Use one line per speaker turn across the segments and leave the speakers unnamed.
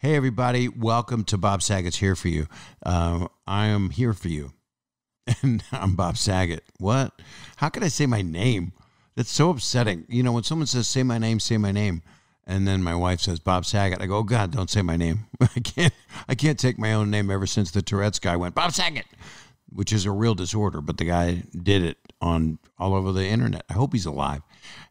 Hey, everybody. Welcome to Bob Saget's Here For You. I am here for you. And I'm Bob Saget. What? How could I say my name? That's so upsetting. You know, when someone says, say my name, and then my wife says, Bob Saget, I go, oh, God, don't say my name. I can't take my own name ever since the Tourette's guy went, Bob Saget, which is a real disorder, but the guy did it on all over the internet. I hope he's alive.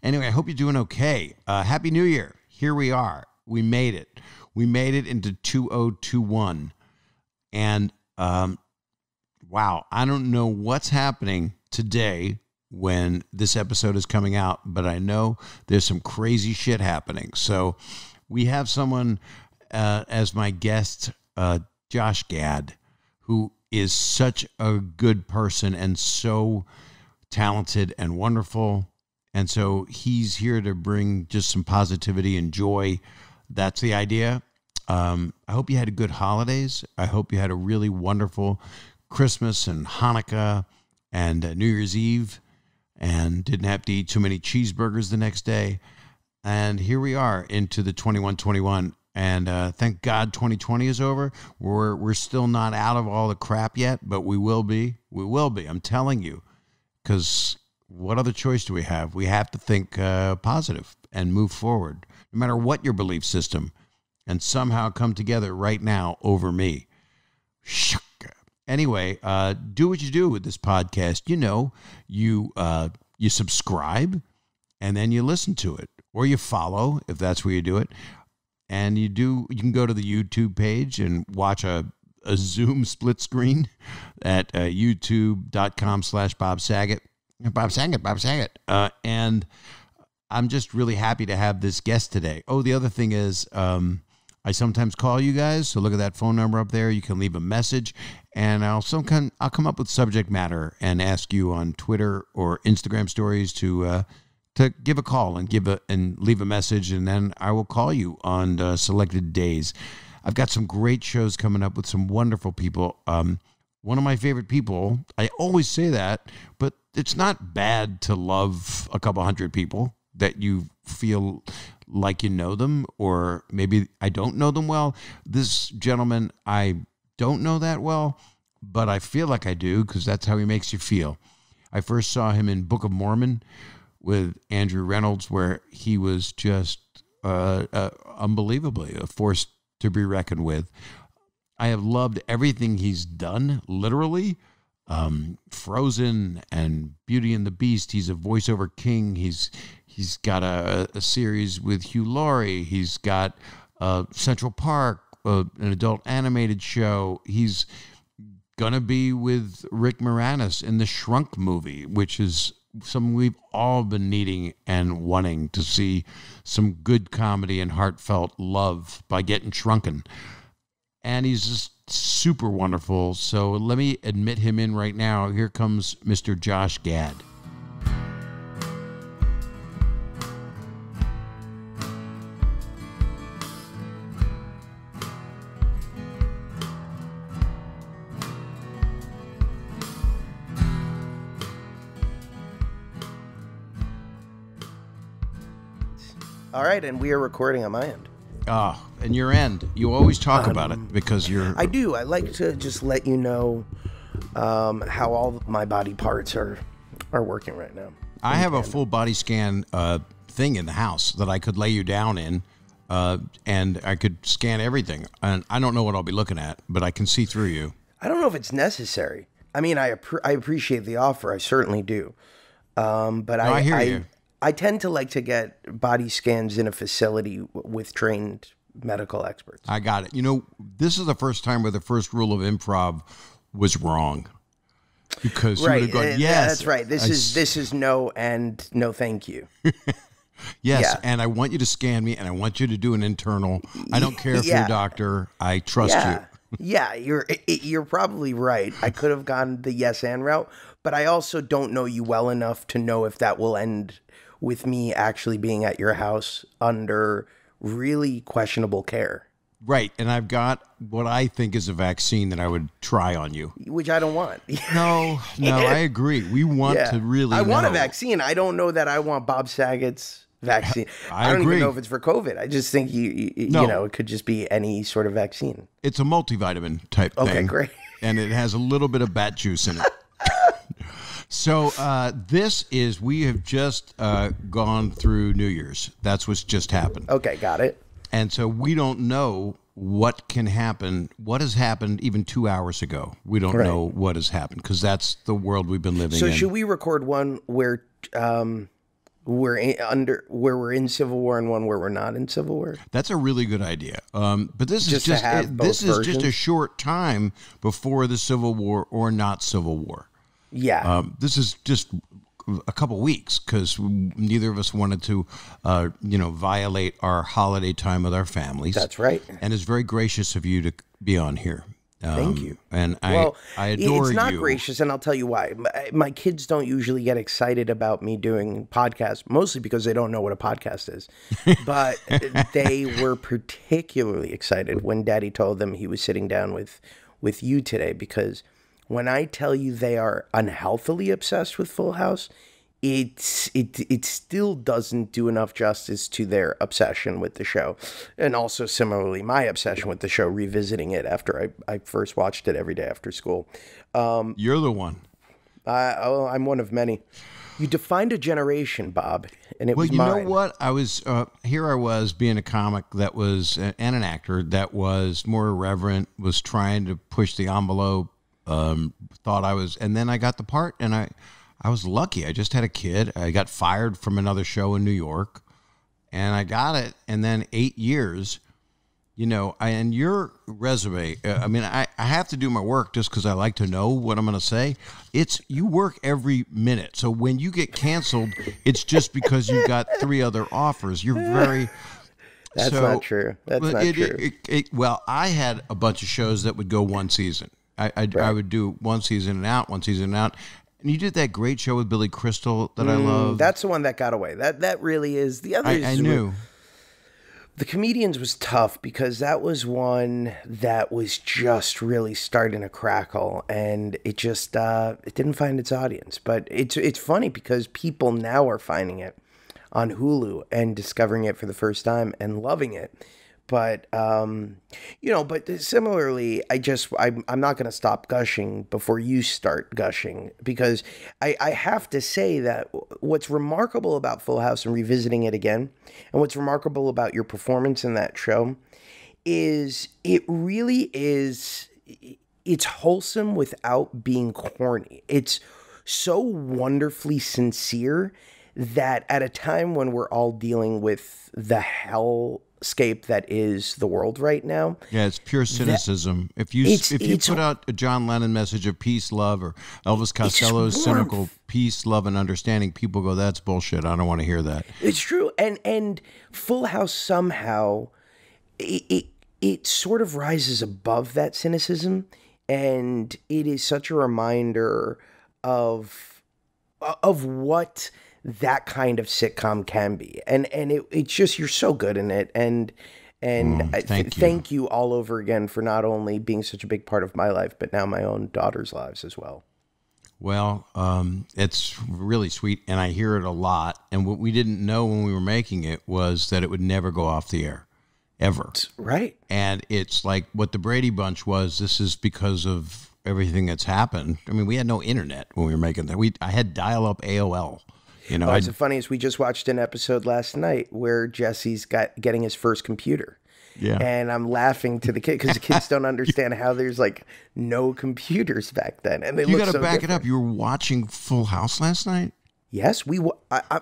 Anyway, I hope you're doing okay. Happy New Year. Here we are. We made it. We made it into 2021. And, wow, I don't know what's happening today when this episode is coming out, but I know there's some crazy shit happening. So we have someone as my guest, Josh Gad, who is such a good person and so talented and wonderful. And so he's here to bring just some positivity and joy. That's the idea. I hope you had good holidays. I hope you had a really wonderful Christmas and Hanukkah and New Year's Eve and didn't have to eat too many cheeseburgers the next day. And here we are into the 21-21. And thank God 2020 is over. We're still not out of all the crap yet, but we will be. We will be. I'm telling you. Because what other choice do we have? We have to think positive and move forward, no matter what your belief system, and somehow come together right now over me. Anyway, do what you do with this podcast. You know, you subscribe, and then you listen to it, or you follow if that's where you do it. And you can go to the YouTube page and watch a Zoom split screen at youtube.com/Bob Saget. Bob Saget. And I'm just really happy to have this guest today. Oh, the other thing is I sometimes call you guys. So look at that phone number up there. You can leave a message. And I'll come up with subject matter and ask you on Twitter or Instagram stories to give a call and leave a message. And then I will call you on selected days. I've got some great shows coming up with some wonderful people. One of my favorite people, I always say that, but it's not bad to love a couple hundred people that you feel like you know them, or maybe I don't know them well. This gentleman, I don't know that well, but I feel like I do because that's how he makes you feel. I first saw him in Book of Mormon with Andrew Reynolds, where he was just unbelievably a force to be reckoned with. I have loved everything he's done, literally. Frozen and Beauty and the Beast. He's a voiceover king. He's got a series with Hugh Laurie. He's got Central Park, an adult animated show. He's going to be with Rick Moranis in the Shrunk movie, which is something we've all been needing and wanting to see, some good comedy and heartfelt love by getting shrunken. And he's just super wonderful. So let me admit him in right now. Here comes Mr. Josh Gad.
All right, and we are recording on my end.
And your end. You always talk about it because you're...
I do. I like to just let you know how all my body parts are working right now.
I have a full body scan thing in the house that I could lay you down in, and I could scan everything. And I don't know what I'll be looking at, but I can see through you.
I don't know if it's necessary. I mean, I appreciate the offer. I certainly do. But
I hear you.
I tend to like to get body scans in a facility with trained medical experts.
I got it. You know, this is the first time where the first rule of improv was wrong. Because you would have gone, yes.
That's right. This is no and no thank you.
Yes, yeah. And I want you to scan me, and I want you to do an internal. I don't care if you're a doctor. I trust you.
Yeah, you're probably right. I could have gone the yes and route, but I also don't know you well enough to know if that will end with me actually being at your house under really questionable care.
Right, and I've got what I think is a vaccine that I would try on you.
Which I don't want.
No, I agree. We want to really
I want a vaccine. I don't know that I want Bob Saget's vaccine.
I
don't
agree.
even know if it's for COVID. I just think
No.
you know, it could just be any sort of vaccine.
It's a multivitamin type thing.
Okay, great.
And it has a little bit of bat juice in it. So we have just gone through New Year's. That's what's just happened.
Okay, got it.
And so we don't know what can happen, what has happened even 2 hours ago. We don't know what has happened because that's the world we've been living in.
So should we record one where we're in Civil War and one where we're not in Civil War?
That's a really good idea. But this is
Just to have both
this is just a
versions?
short time before the Civil War or not Civil War.
Yeah.
This is just a couple weeks because neither of us wanted to, violate our holiday time with our families.
That's right.
And it's very gracious of you to be on here.
Thank you.
And
Well,
I adore
it's not
you.
gracious, and I'll tell you why. My kids don't usually get excited about me doing podcasts, mostly because they don't know what a podcast is. But they were particularly excited when Daddy told them he was sitting down with you today, because when I tell you they are unhealthily obsessed with Full House, it still doesn't do enough justice to their obsession with the show. And also similarly, my obsession with the show, revisiting it after I first watched it every day after school.
You're the one.
I'm one of many. You defined a generation, Bob, and it
Well,
was
you
mine.
know what? I was here. I was being a comic that was and an actor that was more irreverent, was trying to push the envelope. Thought I was, and then I got the part, and I was lucky. I just had a kid. I got fired from another show in New York, and I got it. And then 8 years, and your resume, I have to do my work just because I like to know what I'm going to say. You work every minute. So when you get canceled, it's just because you got 3 other offers. You're very...
That's not true. That's not true.
Well, I had a bunch of shows that would go one season. I would do one season and out, one season and out. And you did that great show with Billy Crystal that I love.
That's the one that got away. That really is. The others,
I knew.
The Comedians was tough because that was one that was just really starting to crackle, and it just it didn't find its audience. But it's funny because people now are finding it on Hulu and discovering it for the first time and loving it. But, but similarly, I'm not going to stop gushing before you start gushing, because I have to say that what's remarkable about Full House and revisiting it again, and what's remarkable about your performance in that show, is it really is, it's wholesome without being corny. It's so wonderfully sincere that at a time when we're all dealing with the hellscape that is the world right now.
Yeah, it's pure cynicism. If you put out a John Lennon message of peace, love, or Elvis Costello's cynical peace, love, and understanding, people go, "That's bullshit. I don't want to hear that."
It's true, and Full House somehow it sort of rises above that cynicism, and it is such a reminder of what that kind of sitcom can be, and it's just, you're so good in it, and thank you all over again for not only being such a big part of my life, but now my own daughter's lives as well.
Well, it's really sweet, and I hear it a lot. And what we didn't know when we were making it was that it would never go off the air, ever.
Right.
And it's like what the Brady Bunch was. This is because of everything that's happened. I mean, we had no internet when we were making that. I had dial-up AOL.
It's the funniest. We just watched an episode last night where Jesse's getting his first computer.
Yeah.
And I'm laughing to the kid because the kids don't understand how there's like no computers back then. And they
You
look
got to
so
back
different.
it up. You were watching Full House last night?
Yes,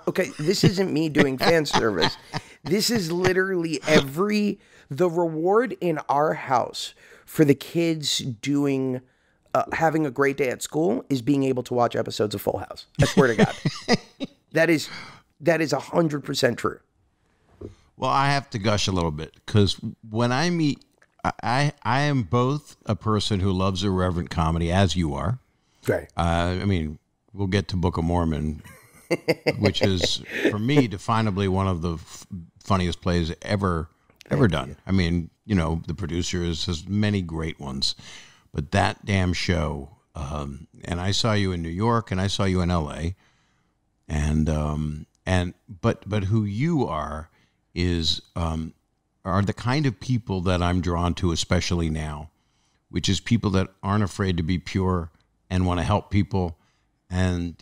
okay, this isn't me doing fan service. This is literally the reward in our house for the kids doing, having a great day at school is being able to watch episodes of Full House. I swear to God. That is 100% true.
Well, I have to gush a little bit because when I meet, I am both a person who loves irreverent comedy, as you are.
Right.
I mean, we'll get to Book of Mormon, which is, for me, definably one of the funniest plays ever done. I mean, the producer has many great ones, but that damn show, and I saw you in New York and I saw you in LA, and And but who you is are the kind of people that I'm drawn to, especially now, which is people that aren't afraid to be pure and want to help people. And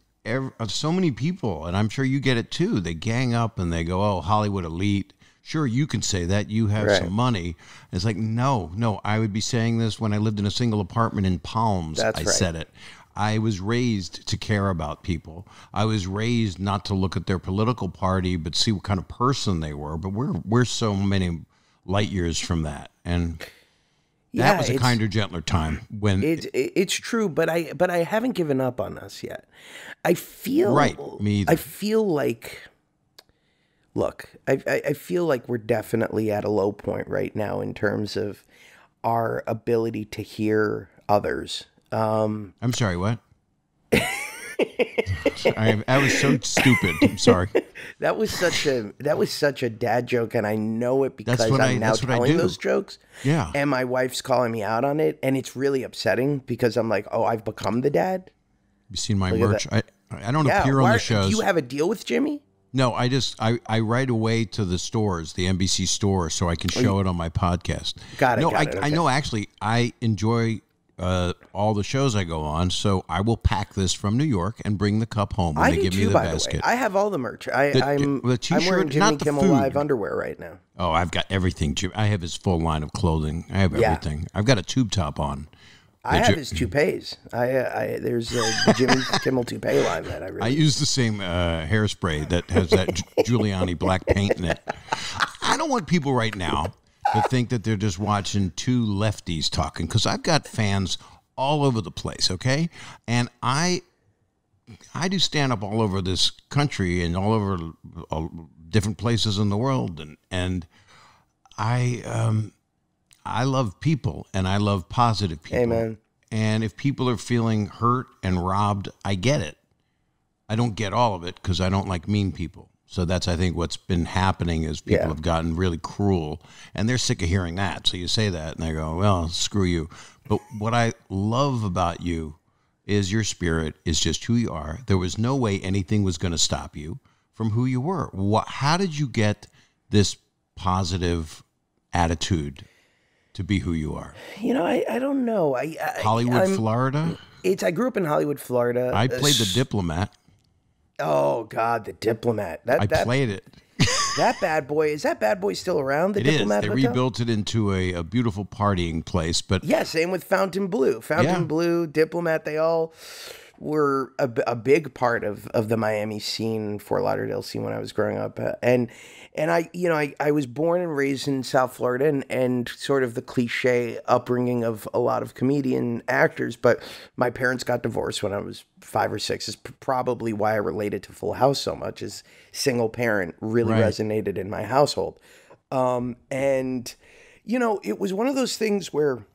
so many people, and I'm sure you get it too, they gang up and they go, oh, Hollywood elite. Sure, you can say that. You have some money. It's like, no, I would be saying this when I lived in a single apartment in Palms. I said it. I was raised to care about people. I was raised not to look at their political party, but see what kind of person they were. But we're so many light years from that. And that was a kinder, gentler time when
it's true, but I haven't given up on us yet. I feel
me either.
I feel like, look, I feel like we're definitely at a low point right now in terms of our ability to hear others.
I'm sorry, what? I was so stupid. I'm sorry.
That was such a dad joke, and I know it because I'm now telling those jokes.
Yeah.
And my wife's calling me out on it, and it's really upsetting because I'm like, oh, I've become the dad.
You seen my merch? I don't appear on the shows.
Do you have a deal with Jimmy?
No, I write away to the stores, the NBC store, so I can show it on my podcast.
Got it.
No,
okay.
I know. Actually, I enjoy all the shows I go on, so I will pack this from New York and bring the cup home when they give me the basket.
I have all the merch. I'm wearing Jimmy Kimmel Live underwear right now.
Oh, I've got everything. I have his full line of clothing. I have everything. I've got a tube top on.
I have his toupees. There's the Jimmy Kimmel toupee line that I really.
I use the same hairspray that has that Giuliani black paint in it. I don't want people right now to think that they're just watching two lefties talking, because I've got fans all over the place, okay? And I do stand up all over this country and all over different places in the world, and I love people, and I love positive people.
Amen.
And if people are feeling hurt and robbed, I get it. I don't get all of it because I don't like mean people. So that's, I think, what's been happening is people have gotten really cruel, and they're sick of hearing that. So you say that, and they go, well, screw you. But what I love about you is your spirit is just who you are. There was no way anything was going to stop you from who you were. How did you get this positive attitude to be who you are?
You know, I don't know.
Hollywood, Florida?
I grew up in Hollywood, Florida.
I played The Diplomat.
Oh, God, The Diplomat.
I played it.
That bad boy, is that bad boy still around, The Diplomat
They
Hotel?
rebuilt it into a beautiful partying place. But
yeah, same with Fountain Blue. Blue, Diplomat, they all were a big part of the Miami scene, Fort Lauderdale scene when I was growing up. And I was born and raised in South Florida and sort of the cliche upbringing of a lot of comedian actors. But my parents got divorced when I was 5 or 6. Is probably why I related to Full House so much. Is single parent really resonated in my household. And, it was one of those things where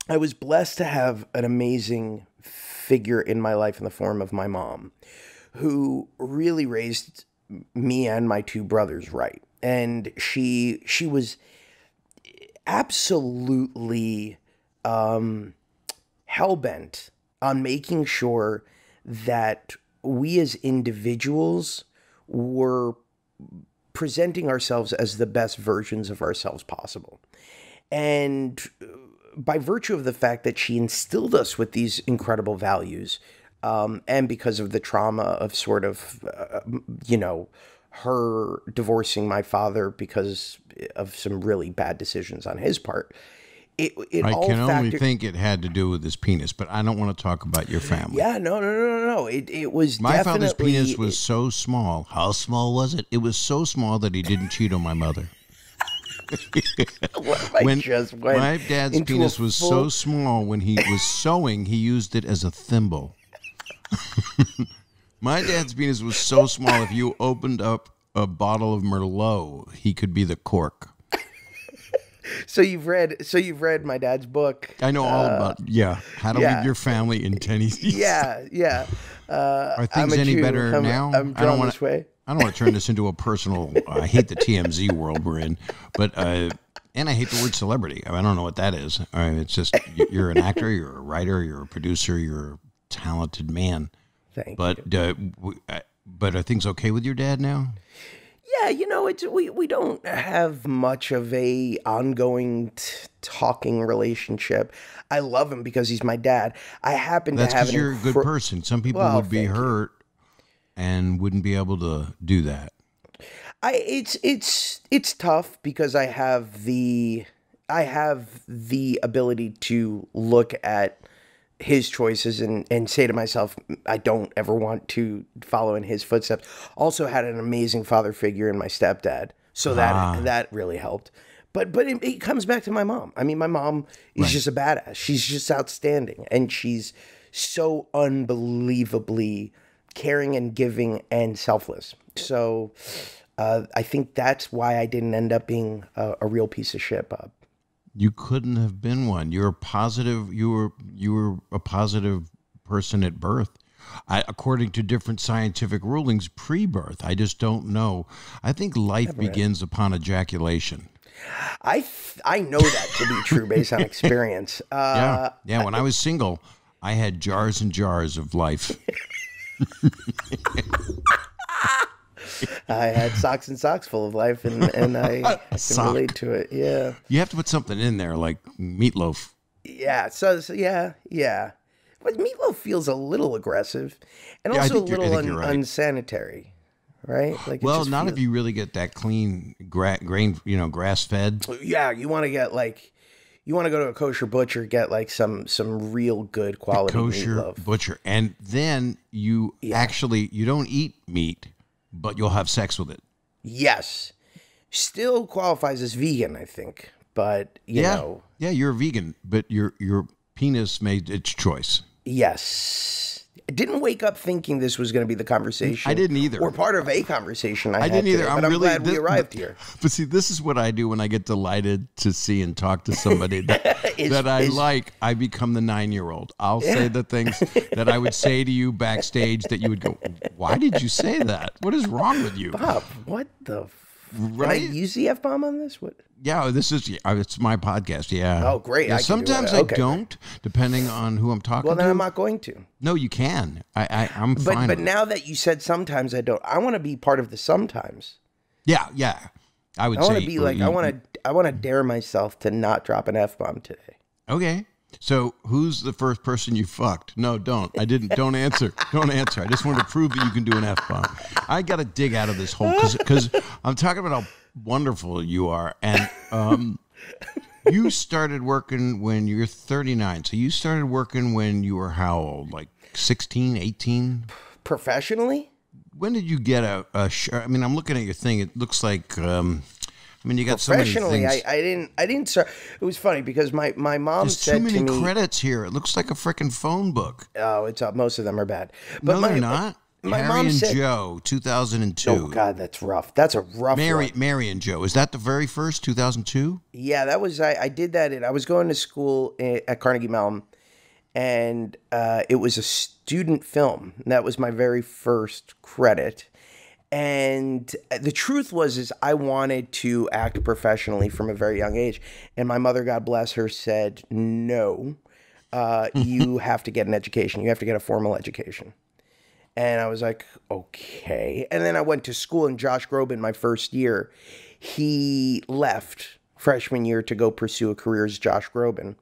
I was blessed to have an amazing figure in my life in the form of my mom, who really raised me and my 2 brothers right. And she was absolutely hell-bent on making sure that we as individuals were presenting ourselves as the best versions of ourselves possible. And by virtue of the fact that she instilled us with these incredible values, and because of the trauma of sort of, her divorcing my father because of some really bad decisions on his part, I
can only think it had to do with his penis, but I don't want to talk about your family.
Yeah, no. It was
my father's penis was so small. How small was it? It was so small that he didn't cheat on my mother.
My
dad's penis was so small, when he was sewing, he used it as a thimble. My dad's penis was so small, if you opened up a bottle of Merlot, he could be the cork.
So you've read my dad's book.
I know all about how to lead your family in 10 easy.
Yeah.
Are things any better now?
I'm drawn this way.
I don't want to turn this into a personal. I hate the TMZ world we're in, but and I hate the word celebrity. I don't know what that is. It's just you're an actor, you're a writer, you're a producer, you're a talented man.
Thank
you. But But are things okay with your dad now?
Yeah, it's we don't have much of a ongoing talking relationship. I love him because he's my dad. I happen
That's
to have
because you're a good person. Some people
Well,
would be
thank you.
hurt and wouldn't be able to do that.
It's tough because I have the ability to look at his choices and say to myself, I don't ever want to follow in his footsteps. Also had an amazing father figure in my stepdad. So that really helped. But it comes back to my mom. I mean, my mom is just a badass. She's just outstanding. And she's so unbelievably caring and giving and selfless. So I think that's why I didn't end up being a real piece of shit, Bob.
You couldn't have been one. You're a positive. You were a positive person at birth. According to different scientific rulings, pre-birth. I just don't know. I think life begins upon ejaculation.
I know that to be true based on experience.
Yeah. When I was single, I had jars and jars of life.
I had socks and socks full of life, and I can relate to it. Yeah.
You have to put something in there, like meatloaf.
Yeah. So yeah. But meatloaf feels a little aggressive, and
Yeah, I
also a
think you're- I
little
think you're right.
unsanitary, right? Like,
Well, not if you really get that clean grain, grass fed.
Yeah, you want to get you want to go to a kosher butcher, get like some real good quality
Kosher
meatloaf.
butcher, and then you actually you don't eat meat, but you'll have sex with it.
Yes, still qualifies as vegan, I think, but you know,
Yeah, you're a vegan, but your penis made its choice.
yes. I didn't wake up thinking this was going to be the conversation.
I didn't either.
Or part of a conversation I had
didn't either.
today,
I'm
but I'm
really
glad we arrived here.
But see, this is what I do when I get delighted to see and talk to somebody that I like. I become the 9-year-old. I'll say the things that I would say to you backstage that you would go, "Why did you say that? What is wrong with you?"
Bob, what the?
Right?
Can I use the F-bomb on this? What?
Yeah, it's my podcast. Yeah.
Oh, great.
Yeah,
I can do
sometimes
it.
I
Okay,
don't, depending on who I'm talking
Well, then
to.
I'm not going to.
No, you can. I'm fine.
But
with it.
now that you said sometimes I don't, I want to be part of the sometimes.
Yeah. I would
I
say
want to be like, I want to dare myself to not drop an F-bomb today.
Okay. So who's the first person you fucked? No, don't. I didn't. Don't answer. Don't answer. I just want to prove that you can do an F-bomb. I got to dig out of this hole because I'm talking about how wonderful you are. And you started working when you're 39. So you started working when you were how old? Like 16, 18?
Professionally?
When did you get a I mean, I'm looking at your thing. It looks like, you got so many
Professionally,
things.
I didn't start. It was funny because my mom
There's
said
too
to
many
me,
credits here. It looks like a freaking phone book.
"Oh, it's most of them are bad."
No, they're not.
My
Harry
mom
and
said,
Joe, 2002.
"Oh God, that's rough. That's a rough one."
Mary and Joe. Is that the very first, 2002?
Yeah, that was I did that. I was going to school at Carnegie Mellon, and it was a student film. And that was my very first credit. And the truth is I wanted to act professionally from a very young age. And my mother, God bless her, said, no, you have to get an education. You have to get a formal education. And I was like, okay. And then I went to school, and Josh Groban, my first year, he left freshman year to go pursue a career as Josh Groban.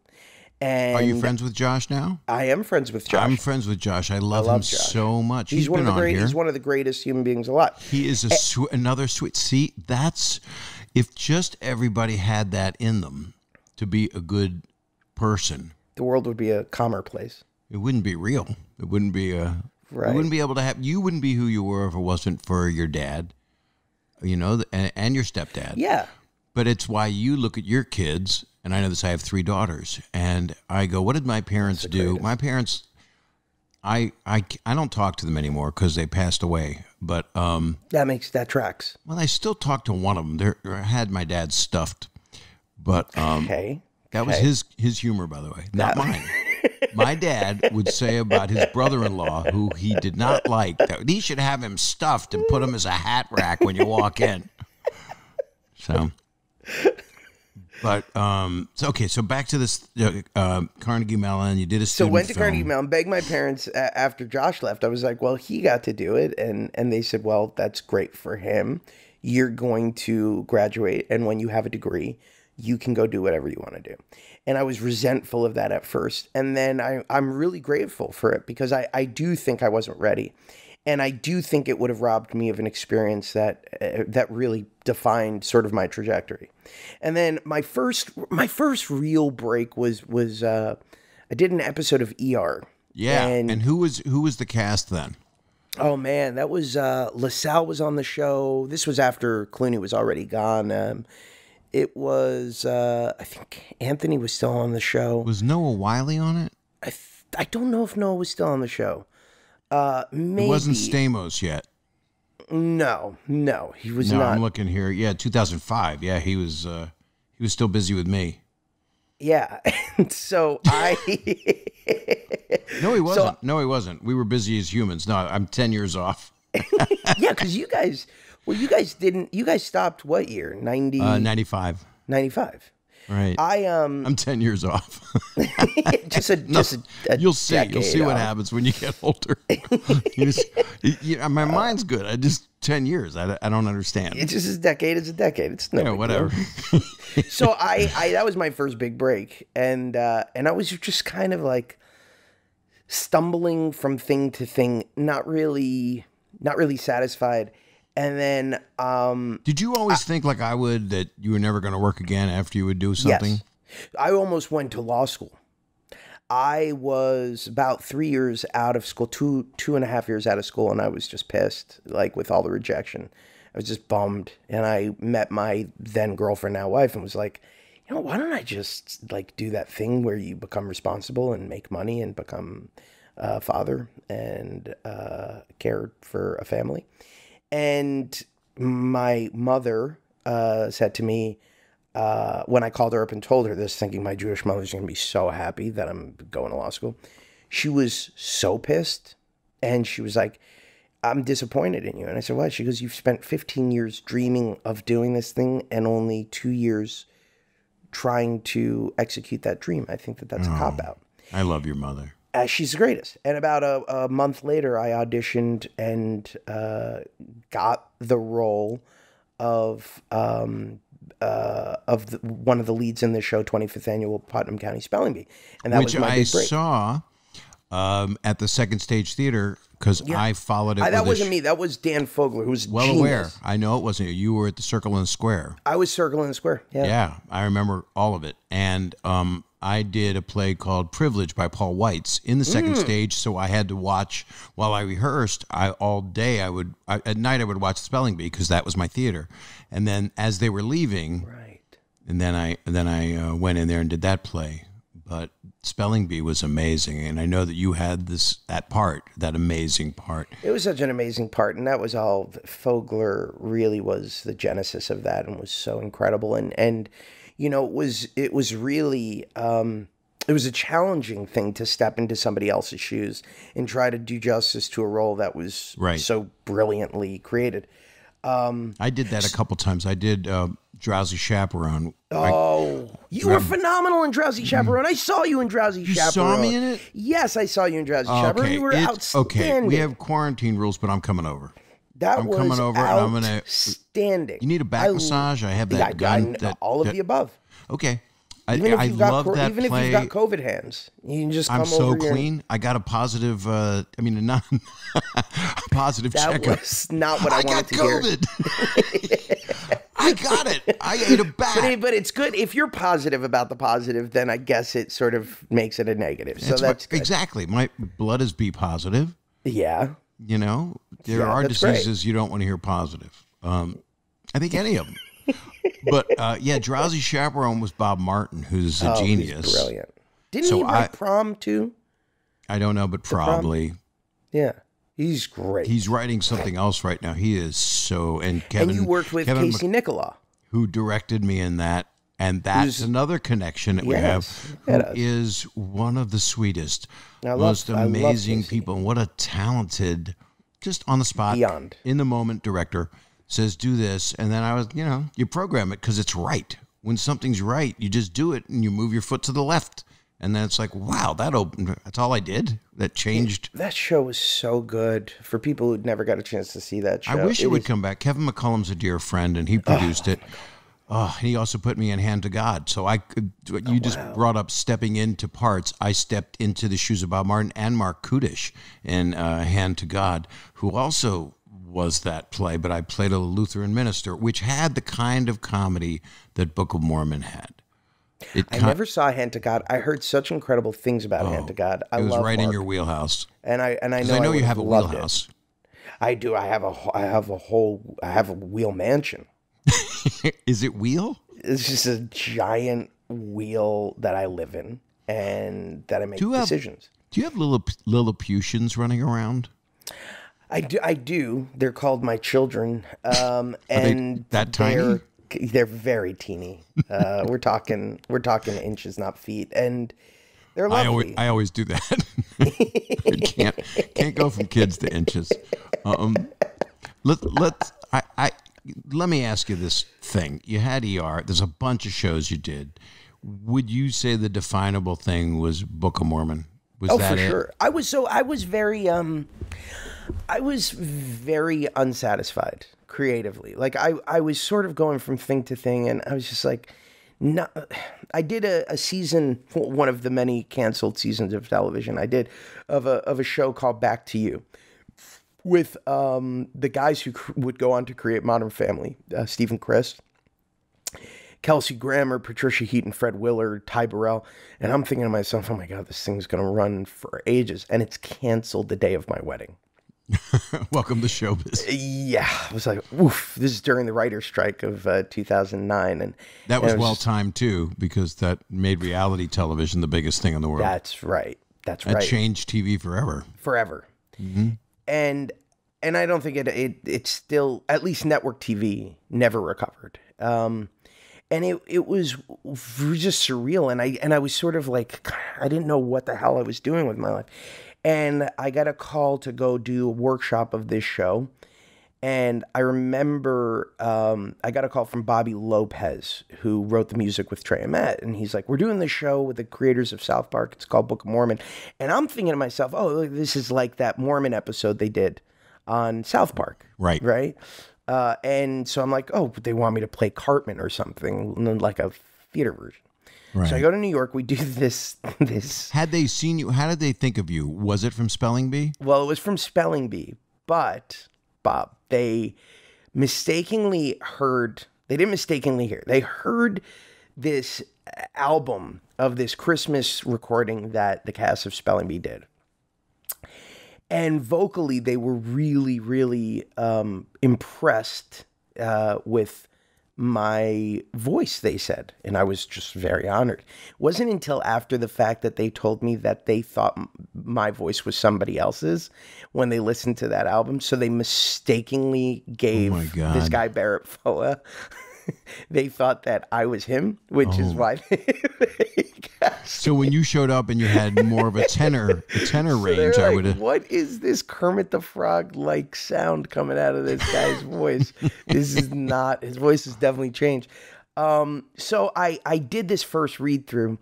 And
Are you friends with Josh now?
I am friends with Josh.
I'm friends with Josh. I love him
Josh.
so much.
He's one
been
of the
on here.
He's one of the greatest human beings alive.
He is another sweet. See, that's if just everybody had that in them to be a good person,
The world would be a calmer place.
it wouldn't be real. It wouldn't be a.
Right.
You wouldn't be able to have. You wouldn't be who you were if it wasn't for your dad, and your stepdad.
Yeah.
But it's why you look at your kids, and I know this. I have 3 daughters, and I go, "What did my parents do?" My parents, I don't talk to them anymore because they passed away. But
That tracks.
well, I still talk to one of them. I had my dad stuffed, but
Okay.
that was his humor, by the way, not mine. My dad would say about his brother-in-law, who he did not like, that he should have him stuffed and put him as a hat rack when you walk in. So, But so okay, so back to this Carnegie Mellon. You did a
So
student
went to
film.
Carnegie Mellon, begged my parents after Josh left. I was like, well, he got to do it. And they said, well, that's great for him. You're going to graduate. And when you have a degree, you can go do whatever you want to do. And I was resentful of that at first. And then I'm really grateful for it because I do think I wasn't ready. And I do think it would have robbed me of an experience that really defined sort of my trajectory. And then my first real break was I did an episode of ER.
Yeah, and who was the cast then?
Oh man, that was LaSalle was on the show. This was after Clooney was already gone. It was I think Anthony was still on the show.
Was Noah Wiley on it?
I don't know if Noah was still on the show. Maybe.
It wasn't Stamos yet.
No, he was
No,
not.
I'm looking here. Yeah, 2005. Yeah, he was still busy with me.
Yeah, and so I.
No, he wasn't. No, he wasn't. We were busy as humans. No, I'm 10 years off.
Yeah, because you guys stopped what year?
95.
95.
Right. I'm 10 years off.
just a
You'll see. You'll
decade
see what
off.
happens when you get older. My mind's good. I just 10 years. I don't understand.
It's just a decade. It's a decade. It's no big
whatever.
deal. So I that was my first big break, and I was just kind of like stumbling from thing to thing, not really satisfied. And then
Did you always think like I would that you were never going to work again after you would do something?
Yes, I almost went to law school. I was about 3 years out of school, two and a half years out of school, and I was just pissed, like with all the rejection. I was just bummed, and I met my then girlfriend, now wife, and was like, you know, why don't I just like do that thing where you become responsible and make money and become a father and care for a family? And my mother said to me, when I called her up and told her this, thinking my Jewish mother's going to be so happy that I'm going to law school, she was so pissed. And she was like, I'm disappointed in you. And I said, why? She goes, you've spent 15 years dreaming of doing this thing and only 2 years trying to execute that dream. I think that's a cop-out.
I love your mother.
She's the greatest. And about a month later, I auditioned and got the role of one of the leads in the show, 25th Annual Putnam County Spelling Bee. And that was my big break.
Saw at the Second Stage Theater because I followed it.
That wasn't me. That was Dan Fogler, who was
well
genius.
aware. I know it wasn't you. You were at the Circle and Square.
I was Circle and Square. Yeah.
Yeah, I remember all of it. And I did a play called Privilege by Paul Weitz in the Second Stage, so I had to watch while I rehearsed. All day at night I would watch the Spelling Bee because that was my theater. And then as they were leaving,
Right.
and then I went in there and did that play. But Spelling Bee was amazing, and I know that you had that amazing part.
It was such an amazing part, and that was all. Fogler really was the genesis of that, and was so incredible. And you know, it was really it was a challenging thing to step into somebody else's shoes and try to do justice to a role that was so brilliantly created.
I did that a couple times. I did Drowsy Chaperone.
You were phenomenal in Drowsy Chaperone. I saw you in Drowsy Chaperone.
You saw me in it?
Yes, I saw you in Drowsy Chaperone. You were outstanding.
Okay, we have quarantine rules, but I'm coming over.
I'm
coming over and I'm gonna
outstanding.
You need a back massage? I have that gun.
All of the above.
Okay.
Even if you've got
that
even
play.
if you've got COVID hands, you can just come
I'm so
over here.
clean. I got a positive. Not a positive
That
checkup.
was not what I wanted to
got
hear.
COVID. I got it. I ate a bat.
But it's good if you're positive about the positive. Then I guess it sort of makes it a negative. So that's good.
Exactly. My blood is B positive.
Yeah.
You know, there are
that's
diseases you don't want to hear positive. I think any of them. But Drowsy Chaperone was Bob Martin, who's a genius.
He's brilliant. Didn't he write Prom too?
I don't know, but probably.
Yeah, he's great.
He's writing something else right now. He is so Kevin.
And you worked with Casey Nicola,
who directed me in that, and that's another connection that we have. Who is one of the sweetest, most amazing people, and what a talented, just on the spot, in the moment director. Says do this, and then I was, you program it because it's right. when something's right, you just do it and you move your foot to the left. And then it's like, wow, that's all I did. That changed.
That show was so good for people who never got a chance to see that show.
I wish it would come back. Kevin McCullum's a dear friend, and he produced it. Oh, he also put me in Hand to God. So I could. You just brought up stepping into parts. I stepped into the shoes of Bob Martin and Mark Kudish in Hand to God, who also was that play. But I played a Lutheran minister, which had the kind of comedy that Book of Mormon had.
I never saw Hand to God. I heard such incredible things about Hand to God.
It was right in your wheelhouse.
And I know
I know you have a wheelhouse.
I do. I have a wheel mansion.
Is it wheel?
It's just a giant wheel that I live in and that I make decisions.
Do you have Lilliputians running around?
I do. They're called my children. And
they that tiny?
They're very teeny. We're talking inches, not feet, and they're lovely.
I always do that. can't go from kids to inches. Let me ask you this thing. You had ER. There's a bunch of shows you did. Would you say the definable thing was Book of Mormon? Was that
for sure. I was very unsatisfied creatively. Like I was sort of going from thing to thing, and I was just like, no. I did a season, one of the many canceled seasons of television I did, of a show called Back to You, with the guys who would go on to create Modern Family, Stephen Christ, Kelsey Grammer, Patricia Heaton, Fred Willard, Ty Burrell, and I'm thinking to myself, oh my God, this thing's going to run for ages, and it's canceled the day of my wedding.
Welcome to showbiz.
Yeah, I was like, oof. This is during the writer's strike of 2009, and
that was well timed too, because that made reality television the biggest thing in the world.
That's right. That
changed TV forever.
Mm-hmm. And I don't think it's still, at least network TV never recovered. And it was just surreal, and I was sort of like, I didn't know what the hell I was doing with my life. And I got a call to go do a workshop of this show. And I remember I got a call from Bobby Lopez, who wrote the music with Trey Ahmet. And he's like, we're doing this show with the creators of South Park. It's called Book of Mormon. And I'm thinking to myself, oh, look, this is like that Mormon episode they did on South Park.
Right.
And so I'm like, oh, they want me to play Cartman or something, like a theater version.
Right.
So I go to New York. We do this.
Had they seen you? How did they think of you? Was it from Spelling Bee?
Well, it was from Spelling Bee, but Bob, they mistakenly heard. They didn't mistakenly hear. They heard this album of this Christmas recording that the cast of Spelling Bee did, and vocally they were really, really impressed with my voice, they said, and I was just very honored. It wasn't until after the fact that they told me that they thought my voice was somebody else's when they listened to that album. So they mistakenly gave this guy Barrett Foa. They thought that I was him, which is why they
So when you showed up and you had more of a tenor range,
I would have. What is this Kermit the Frog like sound coming out of this guy's voice? This is not, his voice has definitely changed. So I did this first read through,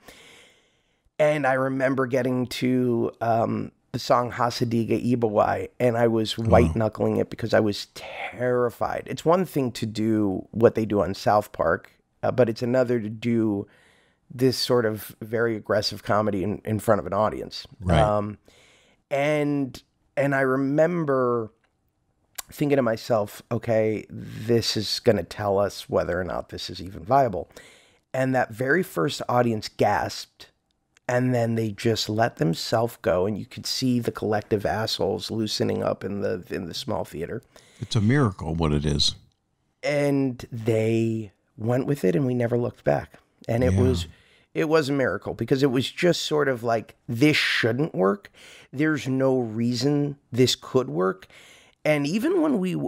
and I remember getting to the song Hasadiga Ibawai, and I was white knuckling it because I was terrified. It's one thing to do what they do on South Park, but it's another to do this sort of very aggressive comedy in front of an audience.
Right.
And I remember thinking to myself, okay, this is going to tell us whether or not this is even viable. And that very first audience gasped, and then they just let themselves go, and you could see the collective assholes loosening up in the small theater.
It's a miracle what it is.
And they went with it, and we never looked back. And it was a miracle, because it was just sort of like, this shouldn't work. There's no reason this could work. And even when we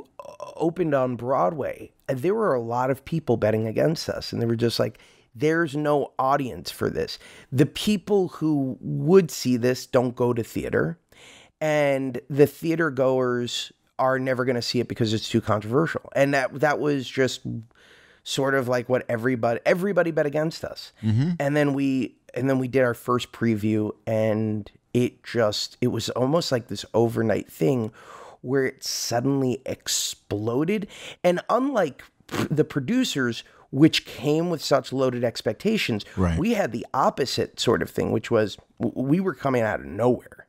opened on Broadway, there were a lot of people betting against us, and they were just like, there's no audience for this. The people who would see this don't go to theater, and the theater goers are never going to see it because it's too controversial. And that was just sort of like what everybody bet against us. And then we did our first preview, and it was almost like this overnight thing where it suddenly exploded. And unlike the producers, which came with such loaded expectations,
Right.
we had the opposite sort of thing, which was we were coming out of nowhere.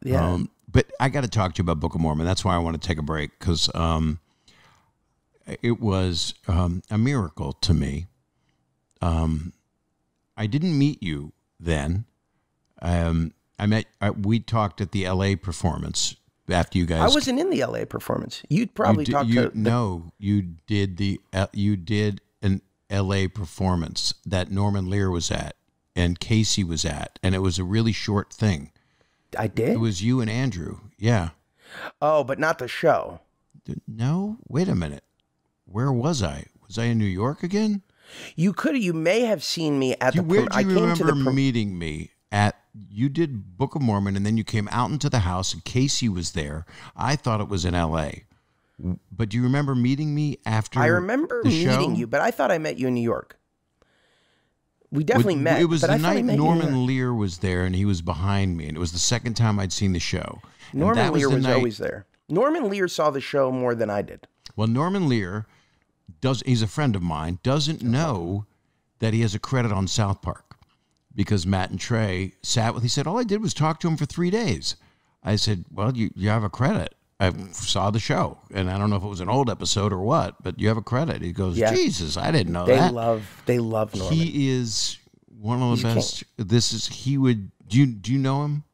Yeah.
But I got to talk to you about Book of Mormon. That's why I want to take a break, because it was a miracle to me. I didn't meet you then. We talked at the LA performance after you guys.
I wasn't in the LA performance. You'd probably talk to.
No, you did an LA performance that Norman Lear was at and Casey was at, and it was a really short thing.
I did?
It was you and Andrew. Yeah.
Oh, but not the show.
No, wait a minute. Where was I? Was I in New York again?
You may have seen me at
Where do you remember meeting me at? You did Book of Mormon, and then you came out into the house, and Casey was there. I thought it was in L.A. But do you remember meeting me after?
I remember
the
meeting
show?
you, but I thought I met you in New York. We definitely met.
It was
but
the
I thought I
night
met you in New York.
Norman Lear was there, and he was behind me, and it was the second time I'd seen the show. And
Norman
that
Lear
the
was
night-
always there. Norman Lear saw the show more than I did.
Well, Norman Lear he's a friend of mine, doesn't know that he has a credit on South Park, because Matt and Trey he said, all I did was talk to him for 3 days. I said, well, you have a credit. I saw the show, and I don't know if it was an old episode or what, but you have a credit. He goes,
Yeah.
Jesus, I didn't know
They
that.
love Norman.
He is one of the
He's
best. Do you know him?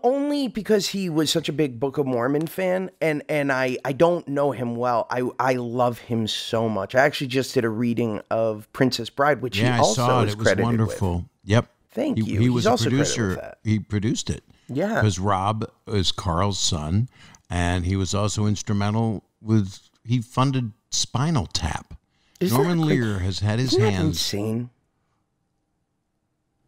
Only because he was such a big Book of Mormon fan, and I don't know him well. I love him so much. I actually just did a reading of Princess Bride, which he
I
also
saw it.
is
It was
credited
wonderful.
with.
Yep.
Thank you.
He was
He's
a
also credited
producer.
with that.
He produced it.
Yeah.
Because Rob is Carl's son, and he was also instrumental he funded Spinal Tap.
Isn't
Norman
that
Lear has had his
Isn't that
hands.
insane?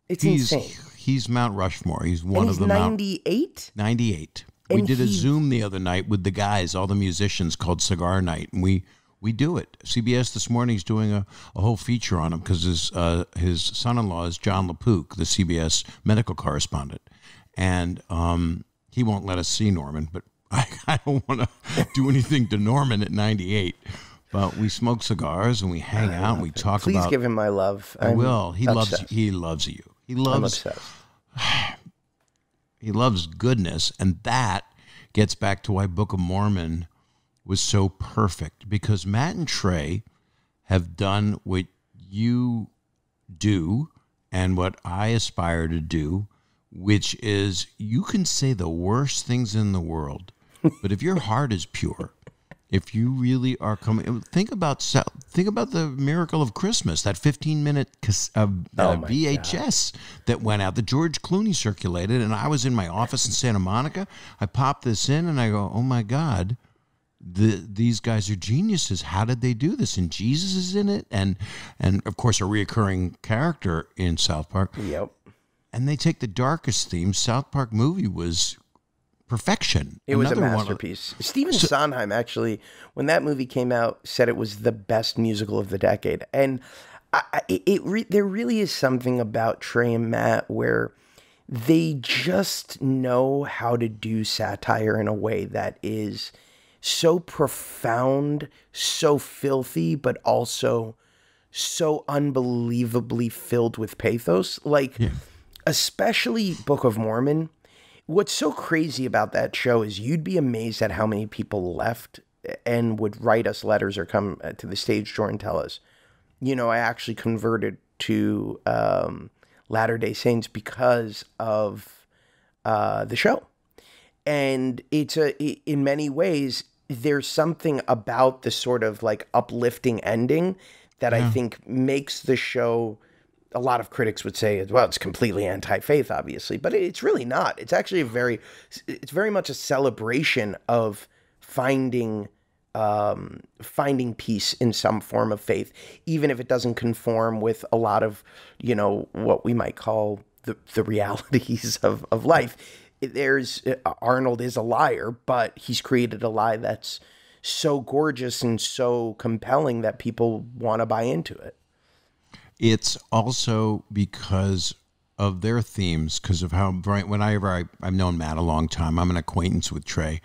It's
He's
insane.
He's Mount Rushmore. He's one
And
of
he's
the
98?
98. We
And
did a
he-
Zoom the other night with the guys, all the musicians, called Cigar Night, and we do it. CBS this morning is doing a whole feature on him because his son-in-law is John LaPook, the CBS medical correspondent, and he won't let us see Norman, but I don't want to do anything to Norman at 98. But we smoke cigars and we hang out and we talk
Please
about.
give him my love.
I will. He loves.
obsessed.
He loves you. He
I'm
loves.
obsessed.
He loves goodness, and that gets back to why Book of Mormon was so perfect, because Matt and Trey have done what you do and what I aspire to do, which is you can say the worst things in the world, but if your heart is pure, if you really are coming, think about the miracle of Christmas, that 15-minute VHS that went out, that George Clooney circulated, and I was in my office in Santa Monica. I popped this in, and I go, "Oh my God, these guys are geniuses. How did they do this?" And Jesus is in it, and of course a reoccurring character in South Park.
Yep.
And they take the darkest themes. South Park movie was perfection.
It was a
Another one of-
masterpiece. Stephen Sondheim, actually, when that movie came out, said it was the best musical of the decade. And there really is something about Trey and Matt where they just know how to do satire in a way that is so profound, so filthy, but also so unbelievably filled with pathos. Like, especially Book of Mormon. What's so crazy about that show is you'd be amazed at how many people left and would write us letters or come to the stage door and tell us, I actually converted to Latter-day Saints because of the show. And in many ways, there's something about the sort of like uplifting ending that I think makes the show. A lot of critics would say, well, it's completely anti-faith, obviously, but it's really not. It's actually it's very much a celebration of finding peace in some form of faith, even if it doesn't conform with a lot of, what we might call the realities of life. Arnold is a liar, but he's created a lie that's so gorgeous and so compelling that people want to buy into it.
It's also because of their themes, because of how bright. Whenever I've known Matt a long time, I'm an acquaintance with Trey.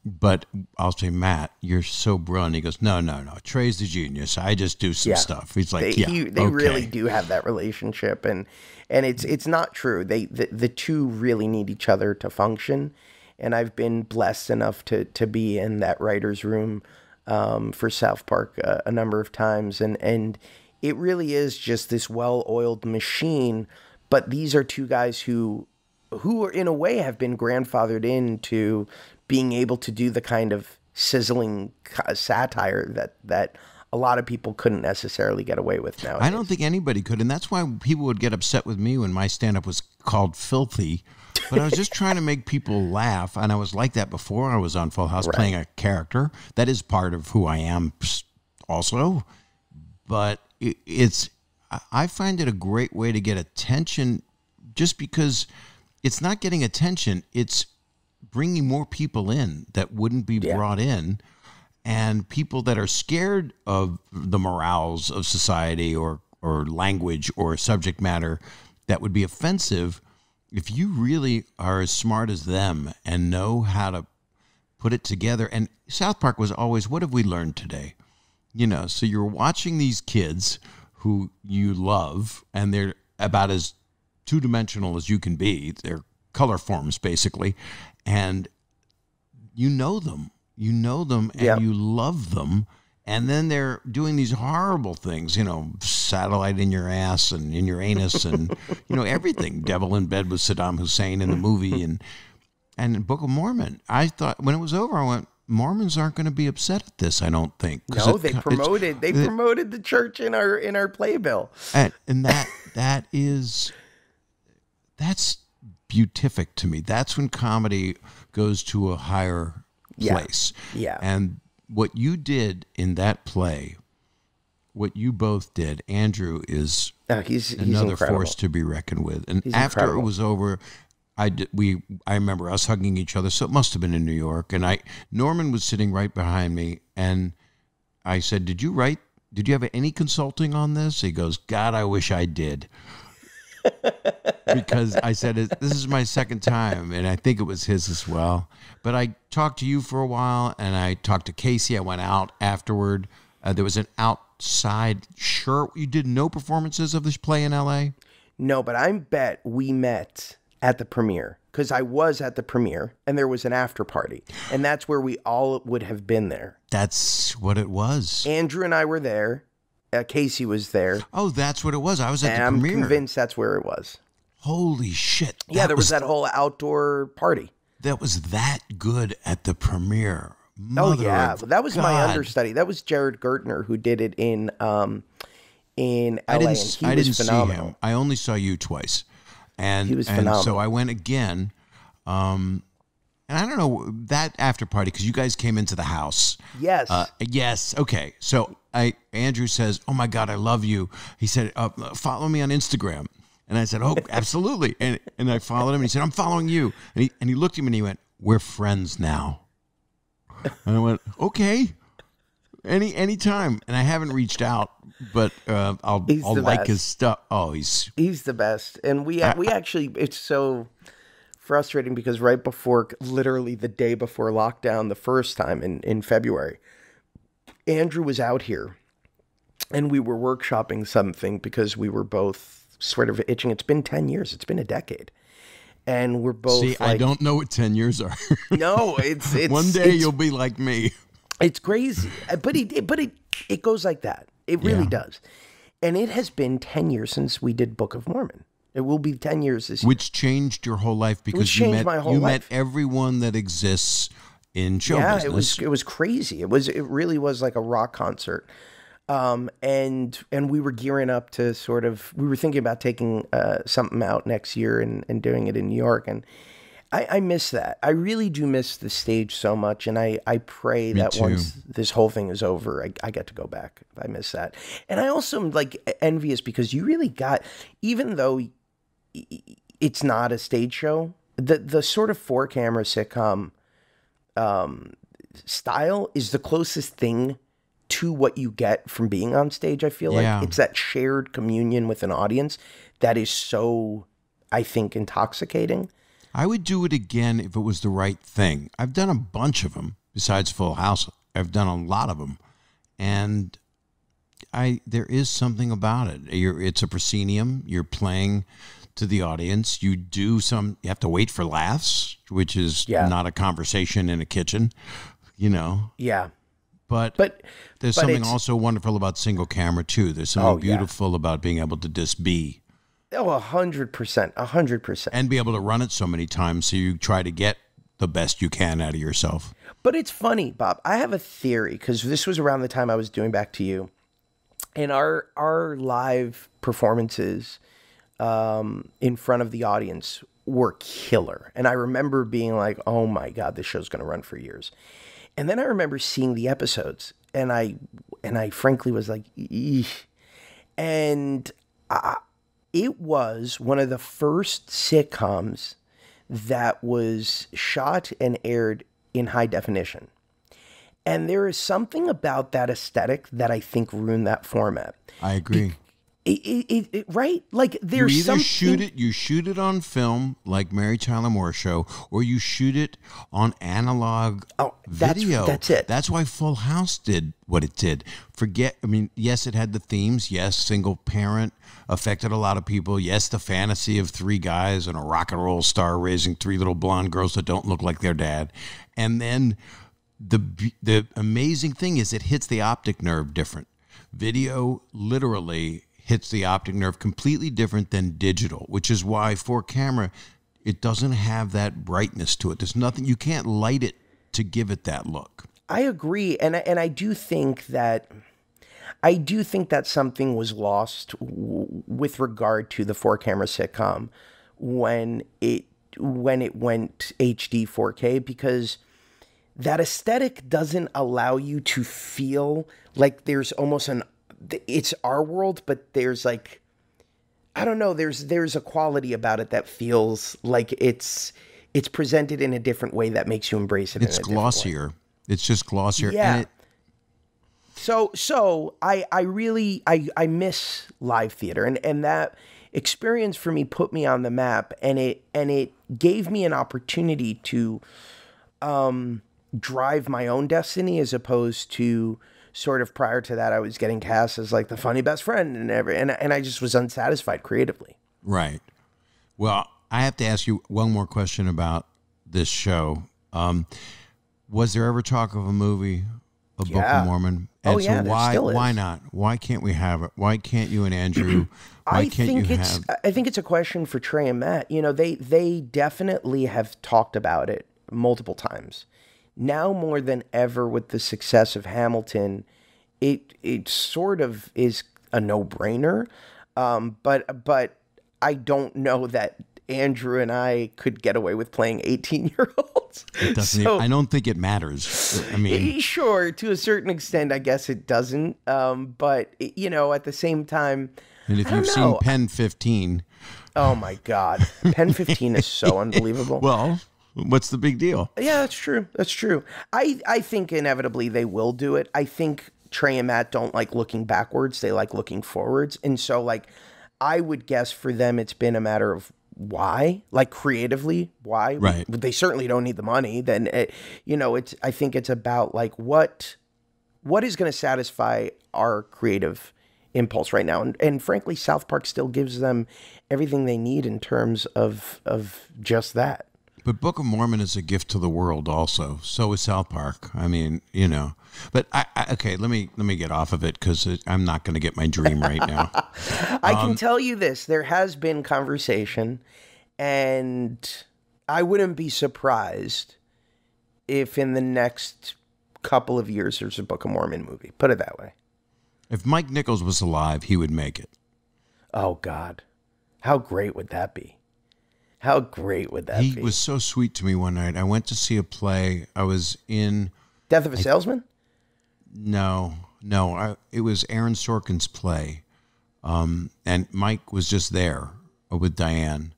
But I'll say, Matt, you're so brilliant. He goes, no. Trey's the genius. I just do some stuff. He's like,
they really do have that relationship, and it's not true. The two really need each other to function. And I've been blessed enough to be in that writer's room for South Park a number of times, and it really is just this well-oiled machine. But these are two guys who are, in a way, have been grandfathered into being able to do the kind of sizzling satire that a lot of people couldn't necessarily get away with now.
I don't think anybody could, and that's why people would get upset with me when my stand-up was called filthy. But I was just trying to make people laugh, and I was like that before I was on Full House, playing a character. That is part of who I am also. But I find it a great way to get attention, just because it's not getting attention, it's bringing more people in that wouldn't be brought in, and people that are scared of the morals of society or language or subject matter that would be offensive. If you really are as smart as them and know how to put it together, and South Park was always, what have we learned today? So you're watching these kids who you love, and they're about as two-dimensional as you can be. They're color forms, basically. And you know them, and you love them. And then they're doing these horrible things, satellite in your ass and in your anus and, everything. Devil in bed with Saddam Hussein in the movie and Book of Mormon. I thought when it was over, I went, Mormons aren't going to be upset at this, I don't think.
No, they promoted the church in our playbill.
And that's beatific to me. That's when comedy goes to a higher place.
Yeah.
And what you did in that play, what you both did, Andrew is
he's
another
incredible.
force to be reckoned with. And
He's
after
incredible.
it was over, I remember us hugging each other. So it must have been in New York. And Norman was sitting right behind me, and I said, Did you have any consulting on this? He goes, God, I wish I did. Because I said, this is my second time, and I think it was his as well. But I talked to you for a while, and I talked to Casey. I went out afterward. There was an outside shirt. You did no performances of this play in L.A.?
No, but I bet we met at the premiere, because I was at the premiere, and there was an after party, and that's where we all would have been there.
That's what it was.
Andrew and I were there. Casey was there.
Oh, that's what it was. I was at the
I'm
premiere.
convinced that's where it was.
Holy shit.
Yeah, there was that whole outdoor party.
That was that good at the premiere.
That was my understudy. That was Jared Gertner, who did it in LA.
I didn't see him. I only saw you twice. And
he was phenomenal.
So I went again. And I don't know, that after party, because you guys came into the house.
Yes.
Yes. Okay. So Andrew says, oh my God, I love you. He said, follow me on Instagram. And I said, oh, absolutely. And I followed him, and he said, I'm following you. And he looked at me and he went, we're friends now. And I went, okay, anytime. And I haven't reached out, but I'll like his stuff. Oh, he's
the best. And we actually, it's so frustrating because right before, literally the day before lockdown, the first time in February, Andrew was out here and we were workshopping something because we were both sort of itching. It's been 10 years. It's been a decade. And we're both
I don't know what 10 years are.
No, it's
one day you'll be like me.
It's crazy. But it goes like that. It really does. And it has been 10 years since we did Book of Mormon. It will be 10 years this year.
Which changed your whole life because you met everyone that exists in show business.
It was crazy. It really was like a rock concert. And we were gearing up to we were thinking about taking something out next year and doing it in New York. And I miss that. I really do miss the stage so much. And I pray that once this whole thing is over, I get to go back. I miss that. And I also am envious because you really got, even though it's not a stage show, the sort of 4-camera sitcom, style is the closest thing to what you get from being on stage. I feel
Yeah.
like it's that shared communion with an audience that is so, I think, intoxicating.
I would do it again if it was the right thing. I've done a bunch of them besides Full House. I've done a lot of them, and there is something about it. It's a proscenium. You're playing to the audience. You have to wait for laughs, which is not a conversation in a kitchen,
Yeah.
But there's something also wonderful about single camera too. There's something beautiful about being able to just be.
Oh, 100%, 100%.
And be able to run it so many times, so you try to get the best you can out of yourself.
But it's funny, Bob. I have a theory, because this was around the time I was doing Back to You. And our live performances in front of the audience were killer. And I remember being like, oh my God, this show's going to run for years. And then I remember seeing the episodes, and I frankly was like, eesh. And it was one of the first sitcoms that was shot and aired in high definition. And there is something about that aesthetic that I think ruined that format.
I agree.
Right? Like there's
you either
something...
shoot it on film like Mary Tyler Moore Show, or you shoot it on analog video.
That's it.
That's why Full House did what it did. Yes, it had the themes. Yes, single parent affected a lot of people. Yes, the fantasy of three guys and a rock and roll star raising three little blonde girls that don't look like their dad. And then the amazing thing is it hits the optic nerve different. Video literally hits the optic nerve completely different than digital, which is why for camera, it doesn't have that brightness to it. There's nothing, you can't light it to give it that look.
I agree. And I do think that something was lost with regard to the 4-camera sitcom when it went HD 4K, because that aesthetic doesn't allow you to feel like there's almost it's our world, but there's like, I don't know, there's a quality about it that feels like it's presented in a different way that makes you embrace it.
It's glossier. It's just glossier.
Yeah.
And
So I really miss live theater, and that experience for me put me on the map, and it gave me an opportunity to drive my own destiny, as opposed to sort of prior to that I was getting cast as like the funny best friend and I just was unsatisfied creatively.
Right. Well, I have to ask you one more question about this show. Was there ever talk of a movie, Book of Mormon? And
there still is.
Why not? Why can't we have it? Why can't you and Andrew? I think
it's a question for Trey and Matt. They definitely have talked about it multiple times. Now more than ever, with the success of Hamilton, it sort of is a no-brainer. But I don't know that Andrew and I could get away with playing 18-year-olds.
It doesn't. I don't think it matters. I mean,
sure, to a certain extent, I guess it doesn't. But at the same time,
and if you've seen Pen 15,
oh my God, Pen 15 is so unbelievable.
Well, what's the big deal?
Yeah, that's true. That's true. I think inevitably they will do it. I think Trey and Matt don't like looking backwards. They like looking forwards. And so, like, I would guess for them it's been a matter of why, like creatively, why?
Right.
They certainly don't need the money. Then, I think it's about like what is going to satisfy our creative impulse right now. And frankly, South Park still gives them everything they need in terms of just that.
But Book of Mormon is a gift to the world also. So is South Park. I mean, But okay, let me get off of it, because I'm not going to get my dream right now.
I can tell you this. There has been conversation, and I wouldn't be surprised if in the next couple of years there's a Book of Mormon movie. Put it that way.
If Mike Nichols was alive, he would make it.
Oh, God. How great would that be? How great would that be?
He was so sweet to me one night. I went to see a play. I was in...
Death of a Salesman?
No. It was Aaron Sorkin's play. And Mike was just there with Diane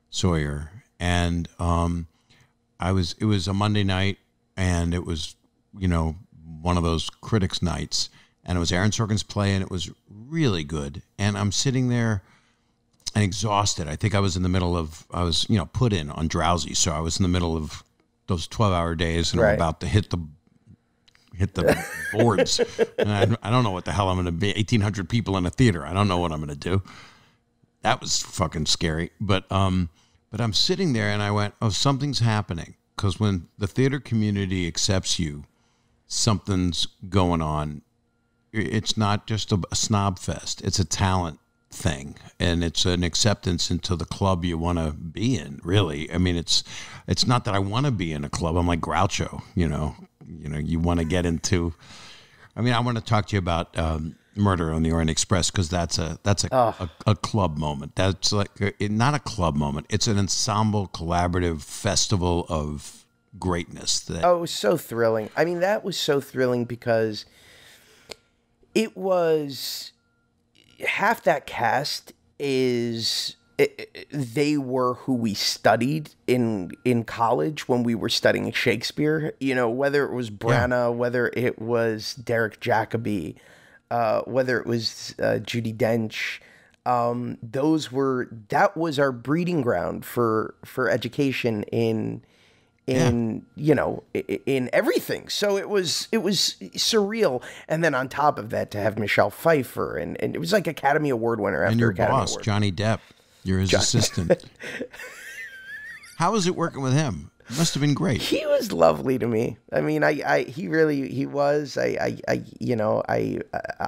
Sawyer. And it was a Monday night, and it was one of those critics nights, and it was Aaron Sorkin's play, and it was really good. And I'm sitting there and exhausted. I think I was put in on drowsy, so I was in the middle of those 12-hour days, and I'm about to hit the boards. And I don't know what the hell I'm going to be. 1,800 people in a theater. I don't know what I'm going to do. That was fucking scary. But I'm sitting there and I went, oh, something's happening. Because when the theater community accepts you, something's going on. It's not just a snob fest. It's a talent thing, and it's an acceptance into the club you want to be in, really. I mean, it's not that I want to be in a club. I'm like Groucho, you want to get into. I mean, I want to talk to you about Murder on the Orient Express, because that's a club moment. That's like not a club moment. It's an ensemble, collaborative festival of greatness.
It was so thrilling. I mean, that was so thrilling because it was half that cast they were who we studied in college when we were studying Shakespeare, whether it was Branagh, whether it was Derek Jacobi, whether it was Judi Dench. That was our breeding ground for education in everything. So it was surreal. And then on top of that, to have Michelle Pfeiffer, and it was like Academy Award winner after
and your
Academy
boss,
Award.
Johnny Depp, you're his assistant. How was it working with him? It must have been great.
He was lovely to me. I mean, he was.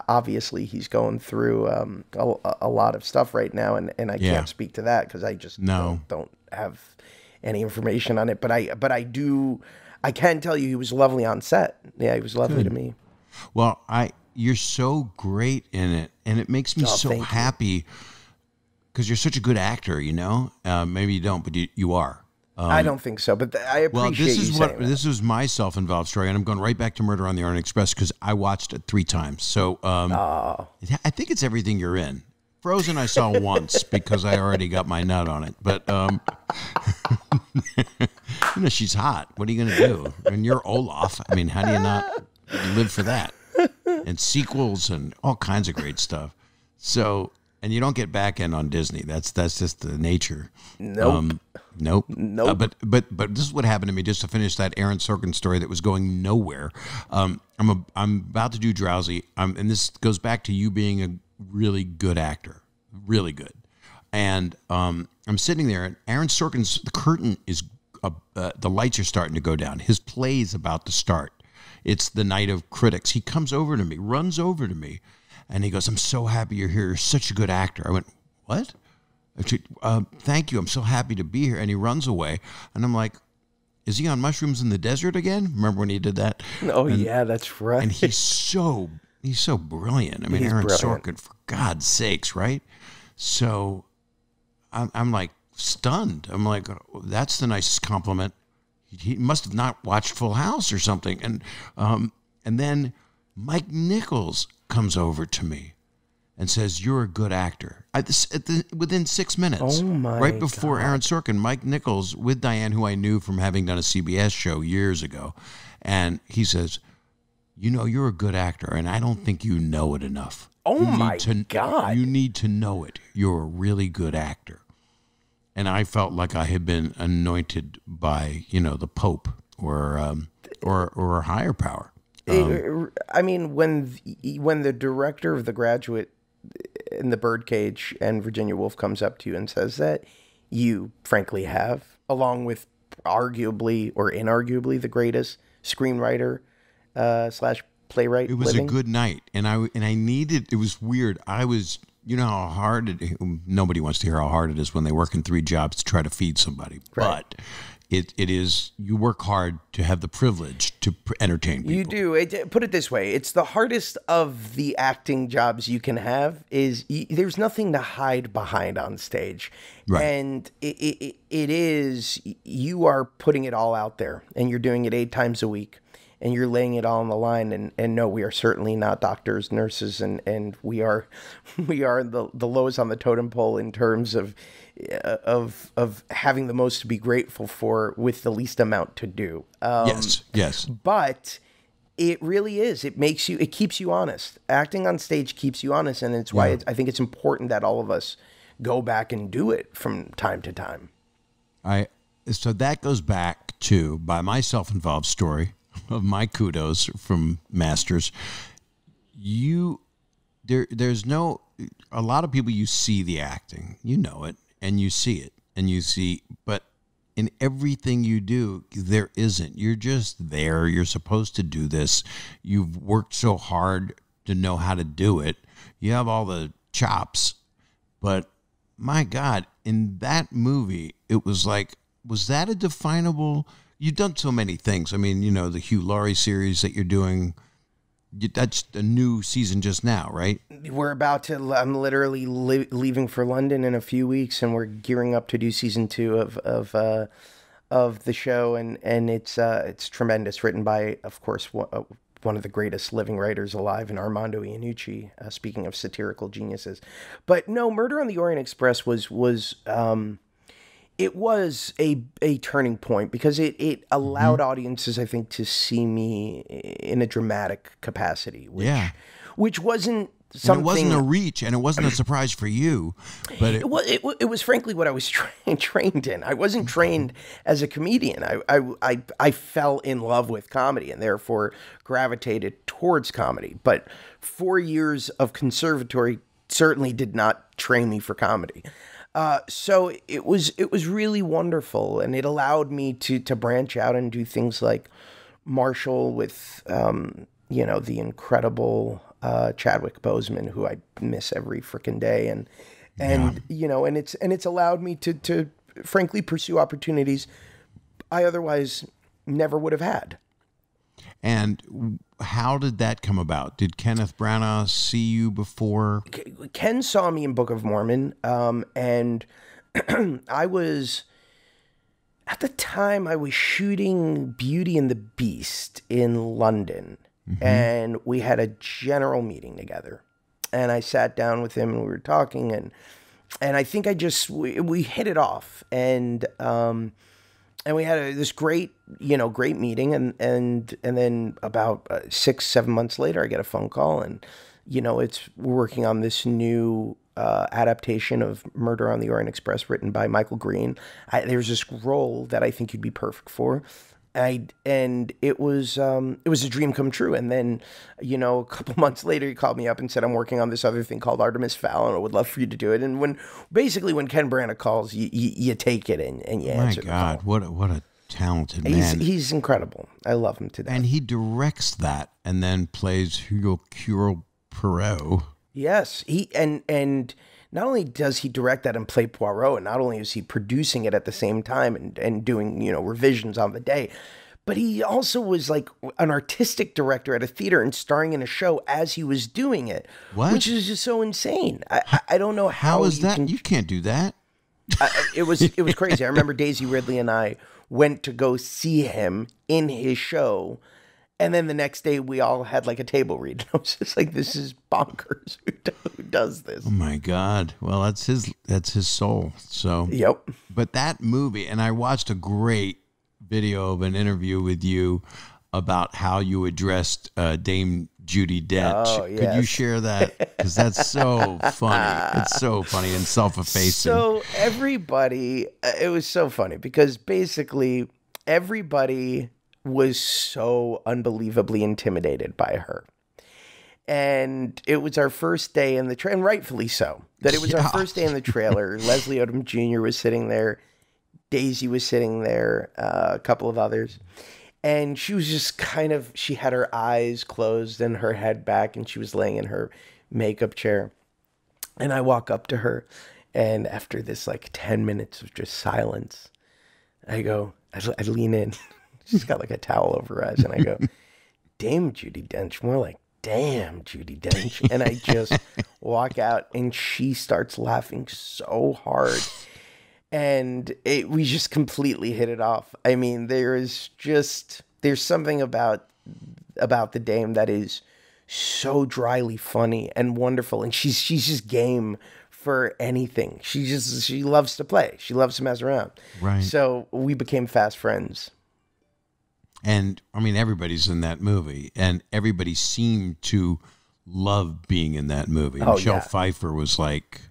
Obviously he's going through a lot of stuff right now, and I can't speak to that because I just don't have any information on it. But I can tell you he was lovely on set. Yeah, he was lovely to me.
Well, you're so great in it, and it makes me so happy because you're such a good actor. Maybe you don't, but you are.
I don't think so, but I appreciate
this is my self-involved story, and I'm going right back to Murder on the Orient Express because I watched it 3 times. So I think it's everything you're in. Frozen I saw once because I already got my nut on it, but she's hot. What are you going to do? And you're Olaf. I mean, how do you not live for that? And sequels and all kinds of great stuff. So, and you don't get back end on Disney. That's just the nature.
Nope.
Nope. But this is what happened to me. Just to finish that Aaron Sorkin story that was going nowhere. I'm about to do Drowsy. And this goes back to you being a really good actor, really good. And I'm sitting there, and Aaron Sorkin's the curtain is the lights are starting to go down. His play's about to start. It's the night of critics. He comes over to me, runs over to me, and he goes, "I'm so happy you're here. You're such a good actor." I went, "What?" Thank you. I'm so happy to be here. And he runs away. And I'm like, is he on mushrooms in the desert again? Remember when he did that?
Oh, yeah, that's right.
And he's so brilliant. I mean, Aaron Sorkin, for God's sakes, right? So I'm like stunned. I'm like, oh, that's the nicest compliment. He must have not watched Full House or something. And then Mike Nichols comes over to me and says, "You're a good actor." Within 6 minutes,
oh my
right before
God.
Aaron Sorkin, Mike Nichols with Diane, who I knew from having done a CBS show years ago, and he says, "You're a good actor, and I don't think you know it enough.
Oh my God!
You need to know it. You're a really good actor." And I felt like I had been anointed by the Pope or a higher power.
I mean, when the director of The Graduate in The Birdcage and Virginia Woolf comes up to you and says that, you frankly have, along with arguably or inarguably the greatest screenwriter / playwright.
It was a good night, and I needed. It was weird. I was. You know how hard nobody wants to hear how hard it is when they work in 3 jobs to try to feed somebody. Right. But it is, you work hard to have the privilege to entertain people.
You do. Put it this way. It's the hardest of the acting jobs you can have is there's nothing to hide behind on stage. Right. And it is, you are putting it all out there, and you're doing it 8 times a week. And you're laying it all on the line, and no, we are certainly not doctors, nurses, and we are the lowest on the totem pole in terms of having the most to be grateful for with the least amount to do.
Yes.
But It really is. It keeps you honest. Acting on stage keeps you honest, and it's why I think it's important that all of us go back and do it from time to time.
So that goes back to, by my self-involved story of my kudos from Masters. There's no, a lot of people, you see the acting, you know it, and you see it, and you see, but in everything you do, there isn't. You're just there. You're supposed to do this. You've worked so hard to know how to do it. You have all the chops, but my God, in that movie, it was like, was that a definable, you've done so many things. I mean, the Hugh Laurie series that you're doing, that's a new season just now, right?
I'm literally leaving for London in a few weeks, and we're gearing up to do season 2 of the show, and it's tremendous, written by, of course, one of the greatest living writers alive, in Armando Iannucci, speaking of satirical geniuses. But no, Murder on the Orient Express was it was a turning point, because it allowed audiences, I think, to see me in a dramatic capacity, which wasn't something.
And it wasn't a reach, and it wasn't a surprise for you, but
it was frankly what I was trained in. I wasn't trained as a comedian. I fell in love with comedy, and therefore gravitated towards comedy. But 4 years of conservatory certainly did not train me for comedy. So it was really wonderful, and it allowed me to branch out and do things like Marshall with, the incredible Chadwick Boseman, who I miss every freaking day, and it's allowed me to frankly pursue opportunities I otherwise never would have had.
And how did that come about? Did Kenneth Branagh see you before?
Ken saw me in Book of Mormon, and I was, at the time, I was shooting Beauty and the Beast in London, and we had a general meeting together. And I sat down with him, and we were talking, and I think we hit it off, and we had this great meeting, and then about 6-7 months later, I get a phone call, and we're working on this new adaptation of Murder on the Orient Express, written by Michael Green. There's this role that I think you'd be perfect for. And it was a dream come true. And then, a couple months later, he called me up and said, I'm working on this other thing called Artemis Fowl, and I would love for you to do it. And when Ken Branagh calls, you take it and you answer.
My God, what a talented man.
He's incredible. I love him to death.
And he directs that, and then plays Hercule Poirot.
Yes, and not only does he direct that and play Poirot, and not only is he producing it at the same time and doing, revisions on the day, but he also was like an artistic director at a theater and starring in a show as he was doing it.
What?
Which is just so insane. I don't know
how is that? You can't do that.
It was crazy. I remember Daisy Ridley and I went to go see him in his show. And then the next day, we all had like a table read. And I was just like, "This is bonkers. Who does this?"
Oh my God! Well, that's his soul. So
yep.
But that movie, and I watched a great video of an interview with you about how you addressed Dame Judi Dench.
Oh, yes.
Could you share that? Because that's so funny. It's so funny and self-effacing.
So everybody, it was so funny because basically everybody was so unbelievably intimidated by her. And it was our first day in the trailer, and rightfully so, that it was our first day in the trailer. Leslie Odom Jr. was sitting there. Daisy was sitting there, a couple of others. And she was just she had her eyes closed and her head back, and she was laying in her makeup chair. And I walk up to her, and after this 10 minutes of just silence, I lean in. She's got a towel over her eyes, and I go, "Dame Judi Dench," more like, "Damn Judi Dench." And I just walk out, and she starts laughing so hard. And we just completely hit it off. I mean, there's something about the Dame that is so dryly funny and wonderful. And she's just game for anything. She loves to play. She loves to mess around.
Right.
So we became fast friends.
And I mean, everybody's in that movie, and everybody seemed to love being in that movie.
Oh,
Michelle
yeah.
Pfeiffer was like,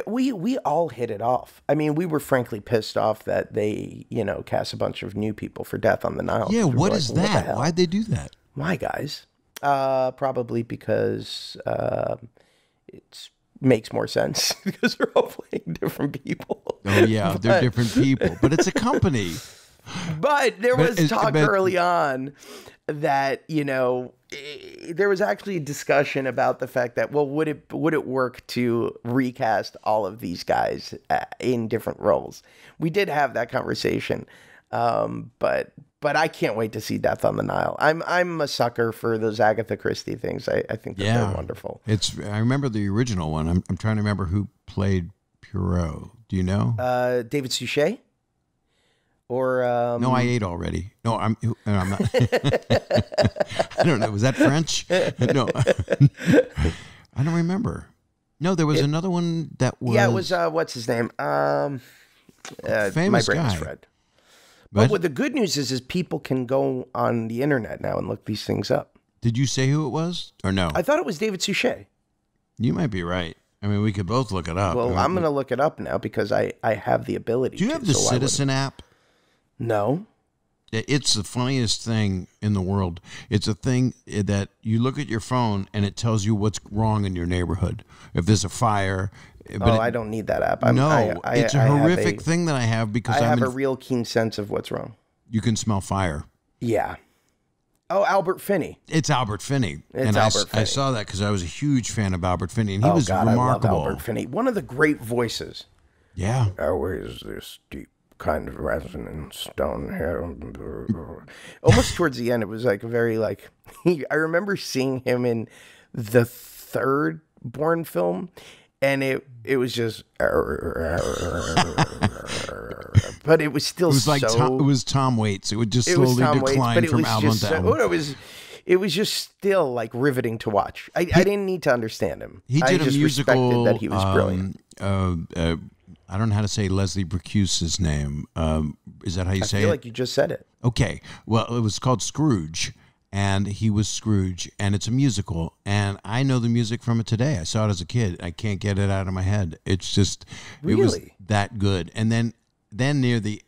We all hit it off. I mean, we were frankly pissed off that they, cast a bunch of new people for Death on the Nile.
yeah,
We were
what
like,
is
the
that?
hell?
Why'd they do that?
Why, guys? Probably because it makes more sense because they're all playing different people.
Oh yeah, they're different people, but it's a company.
But there was talk
but-
early on that there was actually a discussion about the fact that, well, would it work to recast all of these guys in different roles? We did have that conversation, but I can't wait to see Death on the Nile. I'm a sucker for those Agatha Christie things. I think that they're wonderful.
I remember the original one. I'm trying to remember who played Poirot. Do you know?
David Suchet? Or
No, I ate already. No, I'm not. I don't know. Was that French? No, I don't remember. No, there was another one that was.
Yeah, it was what's his name? My
famous
brain is
guy.
fried.
But
But what the good news is people can go on the internet now and look these things up.
did you say who it was or no?
I thought it was David Suchet.
You might be right. I mean, we could both look it up.
Well, I'm going to look it up now because I have the ability.
Do you have the
so why wouldn't-
Citizen app?
No.
It's the funniest thing in the world. It's a thing that you look at your phone and it tells you what's wrong in your neighborhood. If there's a fire. But
I don't need that app.
it's a horrific thing that I have because
I have
I'm
a real keen sense of what's wrong.
you can smell fire.
Yeah. Oh, Albert Finney.
It's Albert Finney.
It's
and
Albert
I
Finney.
saw that because I was a huge fan of Albert Finney, and he was
God,
remarkable.
I love Albert Finney. One of the great voices.
Yeah.
Always this deep kind of resonance down here. Almost towards the end, it was like very like. I remember seeing him in the third Bourne film, and it was just. But it was still
It was like
so.
it was Tom Waits. It would just
It was
slowly
Tom Waits,
decline
but it
from
was
album
just
to
so,
album.
it was just still like riveting to watch. I didn't need to understand him.
He
I
did a
just
musical.
respected that he was brilliant.
I don't know how to say Leslie Bricuse's name. Is that how you
I
say
feel
it?
like you just said it.
Okay. Well, it was called Scrooge, and he was Scrooge, and it's a musical, and I know the music from it today. I saw it as a kid. I can't get it out of my head. It's just, it was
Really?
that good. And then near the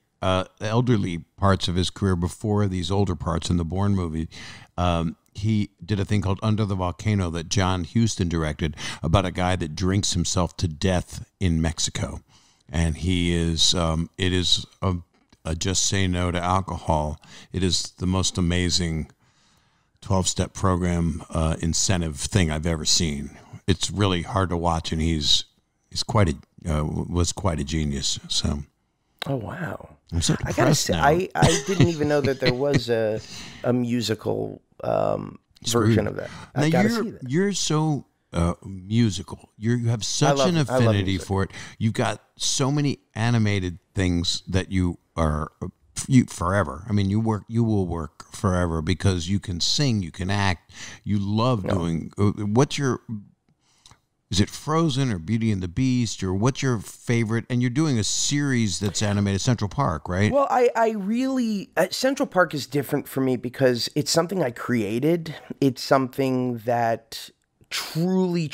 elderly parts of his career, before these older parts in the Bourne movie, he did a thing called Under the Volcano that John Huston directed about a guy that drinks himself to death in Mexico. And he is, it is a just say no to alcohol. It is the most amazing 12-step program incentive thing I've ever seen. It's really hard to watch, and he's quite was quite a genius. So
Oh wow!
I'm so
I gotta
depressed
say,
now.
I didn't even know that there was a musical version of that. I
Now
gotta see that.
you're so musical. You have such
love-
an
I love
affinity
music.
for it. You've got so many animated things that you are you forever. I mean, you will work forever because you can sing, you can act, you love doing. Is it Frozen or Beauty and the Beast, or what's your favorite? And you're doing a series that's animated, Central Park, right?
Well, I really Central Park is different for me because it's something I created. It's something that truly,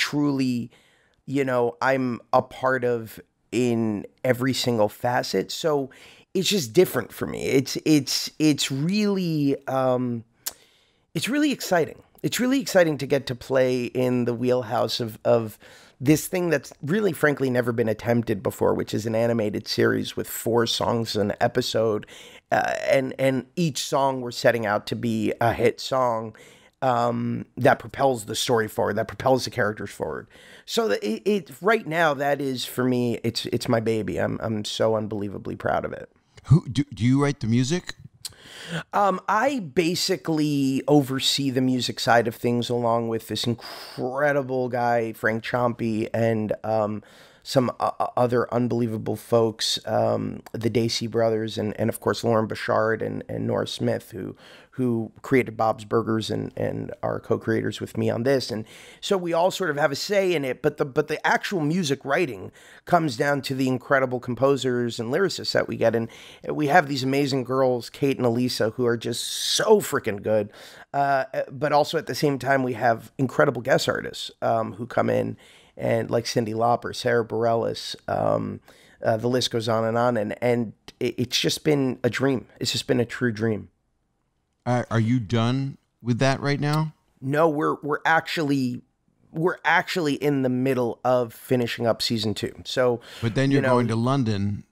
I'm a part of in every single facet. So it's just different for me. It's really exciting. It's really exciting to get to play in the wheelhouse of this thing that's really, frankly, never been attempted before, which is an animated series with 4 songs an episode, and each song we're setting out to be a hit song that propels the story forward, that propels the characters forward. So it right now, that is for me, it's my baby. I'm so unbelievably proud of it.
Who do you write the music?
I basically oversee the music side of things along with this incredible guy, Frank Ciampi, and some other unbelievable folks, the Dacey brothers, and of course Lauren Bouchard and Nora Smith, who created Bob's Burgers and are co-creators with me on this. And so we all sort of have a say in it, but the actual music writing comes down to the incredible composers and lyricists that we get. And we have these amazing girls, Kate and Elisa, who are just so freaking good. But also at the same time, we have incredible guest artists who come in, and like Cyndi Lauper, Sarah Bareilles, the list goes on. And it's just been a dream. It's just been a true dream.
Are you done with that right now?
No, we're actually in the middle of finishing up season 2. So,
but then you're going to London.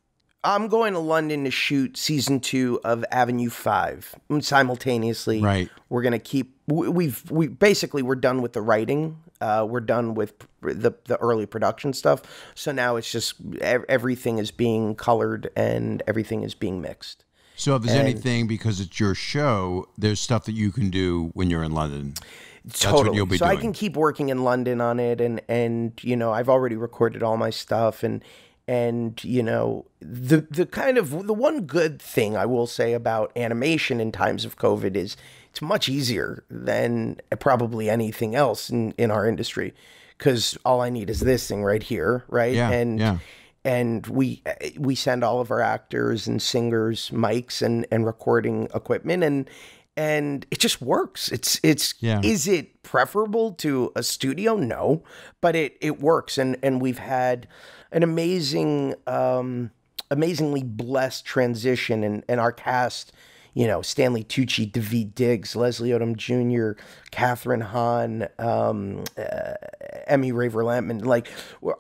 I'm going to London to shoot season 2 of Avenue 5 simultaneously.
Right.
We're gonna keep. We're done with the writing. We're done with the early production stuff. So now it's just everything is being colored and everything is being mixed.
So if there's anything, because it's your show, there's stuff that you can do when you're in London.
Totally. That's what you'll be doing. I can keep working in London on it, and I've already recorded all my stuff, and the kind of the one good thing I will say about animation in times of COVID is it's much easier than probably anything else in our industry, because all I need is this thing right here, right?
Yeah.
And we send all of our actors and singers mics and recording equipment, and it just works. Is it preferable to a studio? No, but it works. And we've had an amazingly blessed transition, and our cast, Stanley Tucci, Daveed Diggs, Leslie Odom Jr., Catherine Hahn, Emmy Raver Lampman. Like,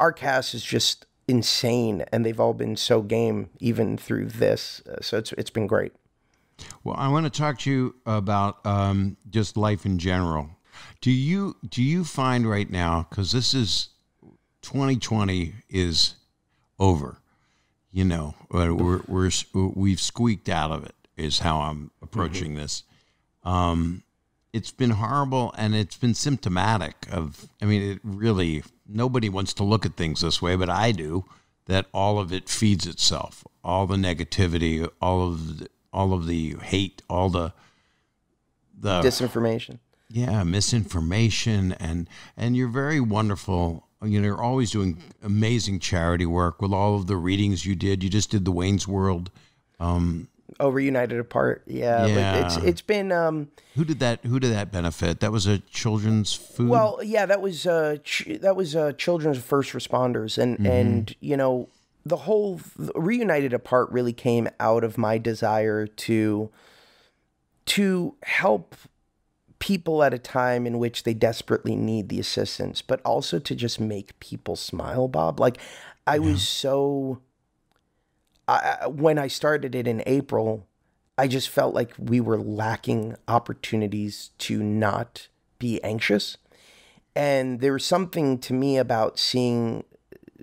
our cast is just insane, and they've all been so game even through this. So it's been great.
Well, I want to talk to you about just life in general. Do you find right now, because this is 2020 is over, we've squeaked out of it, is how I'm approaching this. It's been horrible, and it's been symptomatic of, it really, nobody wants to look at things this way, but I do, that all of it feeds itself. All the negativity, all of the hate, all the
disinformation.
Yeah, misinformation, and you're very wonderful. You're always doing amazing charity work with all of the readings you did. You just did the Wayne's World.
Reunited Apart. Yeah. It's been.
Who did that benefit? That was a children's food.
Well, yeah, that was children's first responders, and the whole Reunited Apart really came out of my desire to help people at a time in which they desperately need the assistance, but also to just make people smile, Bob. Like, I was so... when I started it in April, I just felt like we were lacking opportunities to not be anxious. And there was something to me about seeing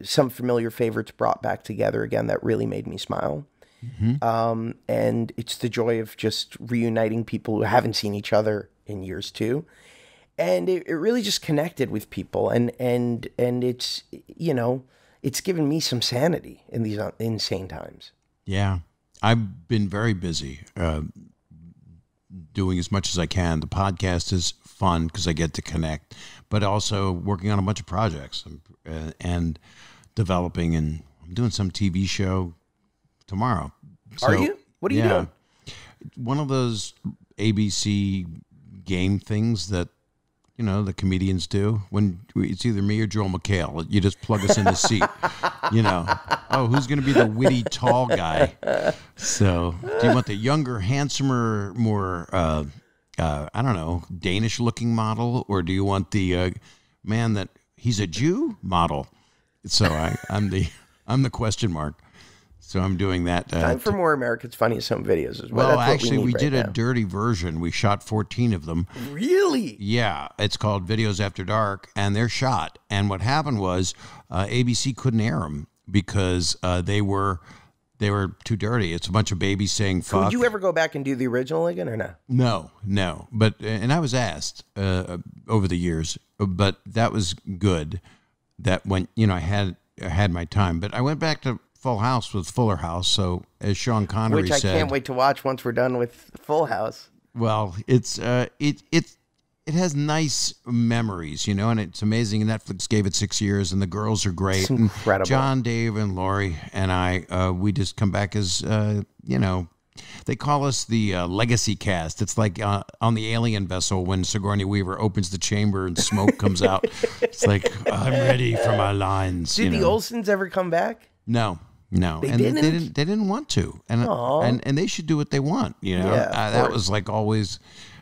some familiar favorites brought back together again that really made me smile. Mm-hmm. And it's the joy of just reuniting people who haven't seen each other in years too. And it really just connected with people. And it's, it's given me some sanity in these insane times.
Yeah. I've been very busy doing as much as I can. The podcast is fun because I get to connect, but also working on a bunch of projects and developing, and I'm doing some TV show tomorrow.
Are you? What are you doing?
One of those ABC game things that the comedians do when it's either me or Joel McHale. You just plug us in the seat, who's going to be the witty tall guy? So do you want the younger, handsomer, more, I don't know, Danish looking model? Or do you want the man that he's a Jew model? So I'm the question mark. So I'm doing that.
Time for more America's Funniest Home Videos as well.
Well, actually, we did a dirty version. We shot 14 of them.
Really?
Yeah. It's called Videos After Dark, and they're shot. And what happened was ABC couldn't air them because they were too dirty. It's a bunch of babies saying fuck.
Would you ever go back and do the original again or no?
No. But and I was asked over the years, but that was good. That when I had had my time. But I went back to Full House with Fuller House. So as Sean Connery
Which I
said,
can't wait to watch once we're done with Full House.
well, it has nice memories, you know, and it's amazing. Netflix gave it 6 years, and the girls are great.
It's incredible.
And John, Dave, and Lori and I, we just come back as, you know, they call us the legacy cast. It's like on the alien vessel when Sigourney Weaver opens the chamber and smoke comes out. It's like, I'm ready for my lines.
Did the Olsens ever come back?
No.
They
and
didn't?
they didn't want to, and they should do what they want. You know,
Yeah, of
that
course.
was like always.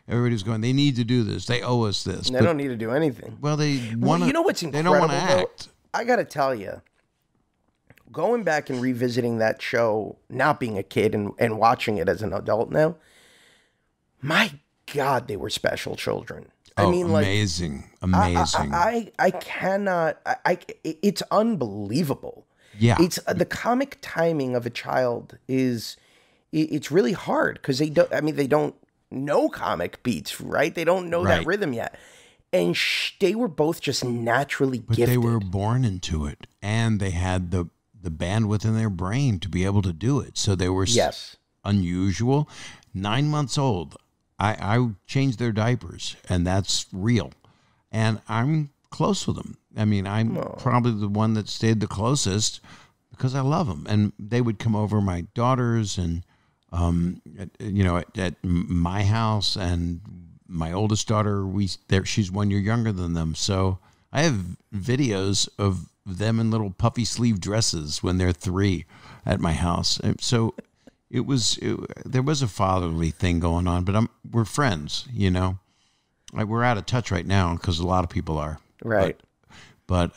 Everybody's going. They need to do this. They owe us this.
They don't need to do anything.
Well, they want.
You know what's incredible?
They don't want to act.
Though? I got to tell you, going back and revisiting that show, not being a kid and watching it as an adult now, my God, they were special children. I mean, like,
amazing.
I cannot. It's unbelievable.
Yeah.
It's the comic timing of a child is. It's really hard because they don't. I mean, they don't know comic beats, right? They don't know that
Right.
rhythm yet. And they were both just naturally
But
gifted.
they were born into it, and they had the bandwidth in their brain to be able to do it. So they were
Yes.
unusual. 9 months old, I changed their diapers, and that's real. And I'm close with them. I mean, I'm probably the one that stayed the closest because I love them. And they would come over my daughters and, at my house, and my oldest daughter, she's 1 year younger than them. So I have videos of them in little puffy sleeve dresses when they're 3 at my house. And so there was a fatherly thing going on, but we're friends, you know. We're out of touch right now because a lot of people are.
Right.
But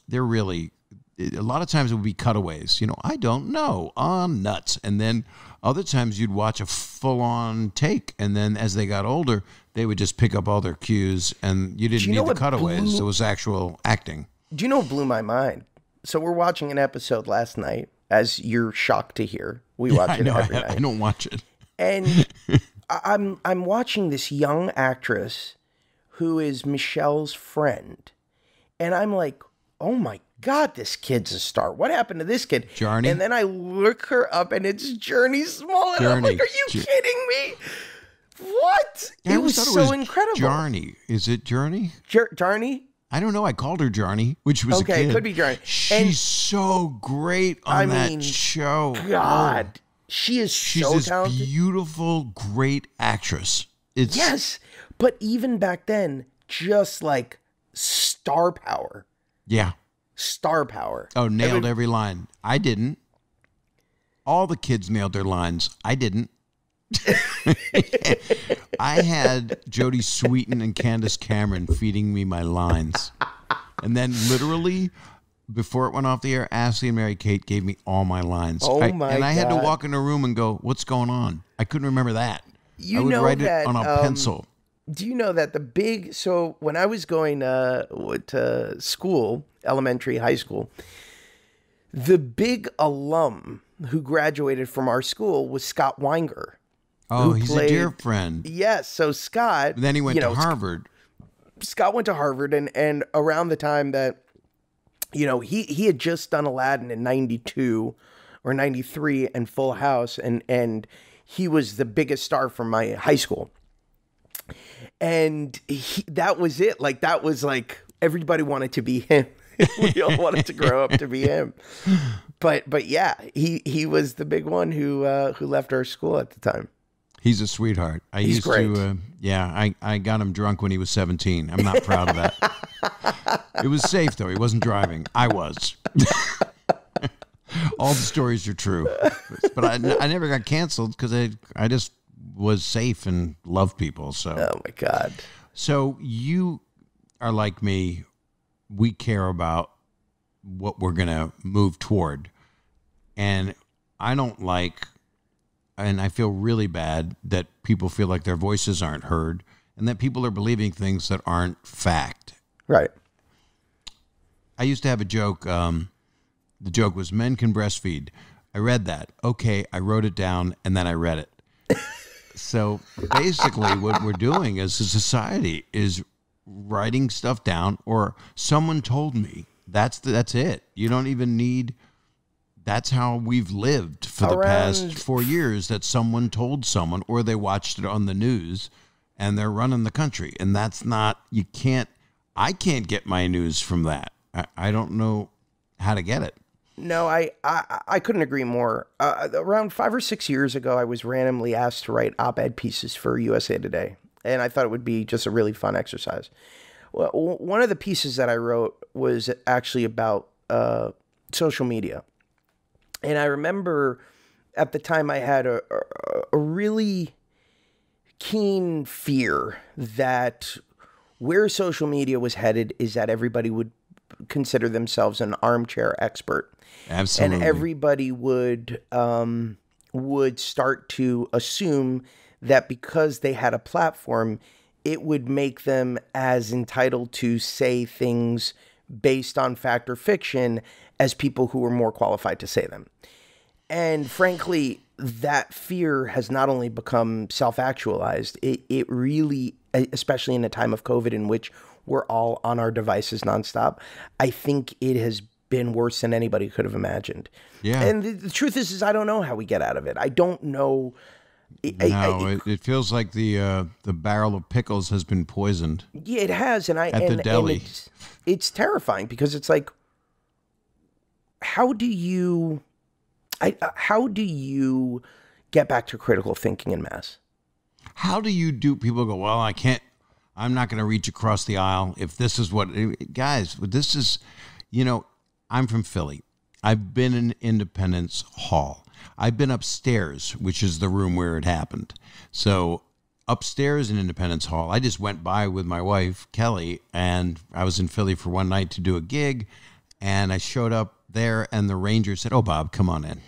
they're really, a lot of times it would be cutaways, you know, I don't know, nuts. And then other times you'd watch a full-on take, and then as they got older, they would just pick up all their cues, and you didn't
you know
need the
what
cutaways. It was actual acting.
Do you know what blew my mind? So we're watching an episode last night, as you're shocked to hear. We watch it every night.
I don't watch it.
And I'm watching this young actress who is Michelle's friend. And I'm like, oh my God, this kid's a star. What happened to this kid?
Journey?
And then I look her up and it's Journey Small. And I'm
Journey.
like, are you kidding me? What?
I
It
always
was
thought
so incredible.
Journey. Is it Journey?
Journey?
I don't know. I called her Journey, which was
Okay,
a kid.
it could be Journey.
She's
And-
so great on that show.
God. She is
She's
so
this
talented.
beautiful, great actress. It's
Yes. But even back then, just like star power.
yeah.
Star power.
Oh, nailed every line. I didn't. All the kids nailed their lines. I didn't. I had Jodie Sweetin and Candace Cameron feeding me my lines. And then literally, before it went off the air, Ashley and Mary Kate gave me all my lines.
Oh,
And I had to
God.
walk in a room and go, what's going on? I couldn't remember that.
You
I would
know
write
that,
it on a pencil.
Do you know that so when I was going to school, elementary, high school, the big alum who graduated from our school was Scott Weinger.
Oh, he's
played-
a dear friend.
Yes, so Scott.
Then he went to Harvard.
Scott went to Harvard, and around the time that, you know, he had just done Aladdin in 92 or 93 and Full House, and he was the biggest star from my high school. And that was it. Like, that was like, everybody wanted to be him. We all wanted to grow up to be him. But yeah, he was the big one who left our school at the time.
He's a sweetheart.
He's great.
I got him drunk when he was 17. I'm not proud of that. It was safe, though. He wasn't driving. I was. All the stories are true. But I never got canceled because I just was safe and loved people. So.
Oh, my God.
So you are like me. We care about what we're going to move toward. And I don't like, and I feel really bad that people feel like their voices aren't heard and that people are believing things that aren't fact.
Right.
I used to have a joke. The joke was men can breastfeed. I read that. Okay, I wrote it down and then I read it. So basically what we're doing as a society is writing stuff down, or someone told me That's it. You don't even need. That's how we've lived for the past 4 years, that someone told someone or they watched it on the news and they're running the country. And that's not, I can't get my news from that. I don't know how to get it.
No, I couldn't agree more. Around 5 or 6 years ago, I was randomly asked to write op-ed pieces for USA Today. And I thought it would be just a really fun exercise. Well, one of the pieces that I wrote was actually about social media. And I remember at the time I had a really keen fear that where social media was headed is that everybody would consider themselves an armchair expert.
Absolutely.
And everybody would start to assume that because they had a platform, it would make them as entitled to say things based on fact or fiction as people who were more qualified to say them. And frankly, that fear has not only become self-actualized, it really, especially in a time of COVID in which we're all on our devices nonstop, I think it has been worse than anybody could have imagined.
Yeah.
And the truth is I don't know how we get out of it. I don't know.
It feels like the barrel of pickles has been poisoned.
Yeah, it has. And
the deli.
And it's terrifying because it's like, how do you get back to critical thinking in mass?
How do you do? People go, well, I'm not going to reach across the aisle if this is what, guys, this is, I'm from Philly. I've been in Independence Hall. I've been upstairs, which is the room where it happened. So upstairs in Independence Hall, I just went by with my wife, Kelly, and I was in Philly for one night to do a gig. And I showed up there and the ranger said, oh, Bob, come on in,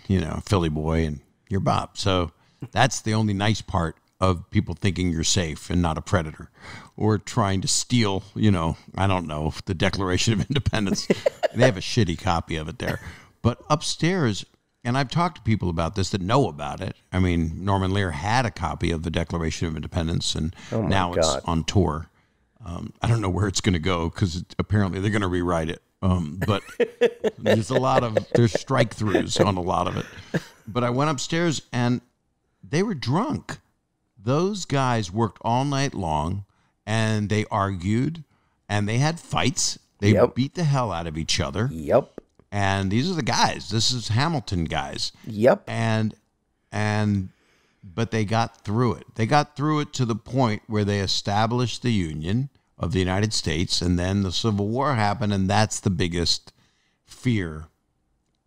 Philly boy, and you're Bob. So that's the only nice part of people thinking you're safe and not a predator or trying to steal, I don't know, the Declaration of Independence. They have a shitty copy of it there. But upstairs, and I've talked to people about this that know about it. I mean, Norman Lear had a copy of the Declaration of Independence, and now it's on tour. I don't know where it's going to go because apparently they're going to rewrite it. But there's strike-throughs on a lot of it. But I went upstairs and they were drunk. Those guys worked all night long and they argued and they had fights. They beat the hell out of each other.
Yep.
And these are the guys. This is Hamilton guys.
Yep.
But they got through it. They got through it to the point where they established the Union of the United States, and then the Civil War happened, and that's the biggest fear,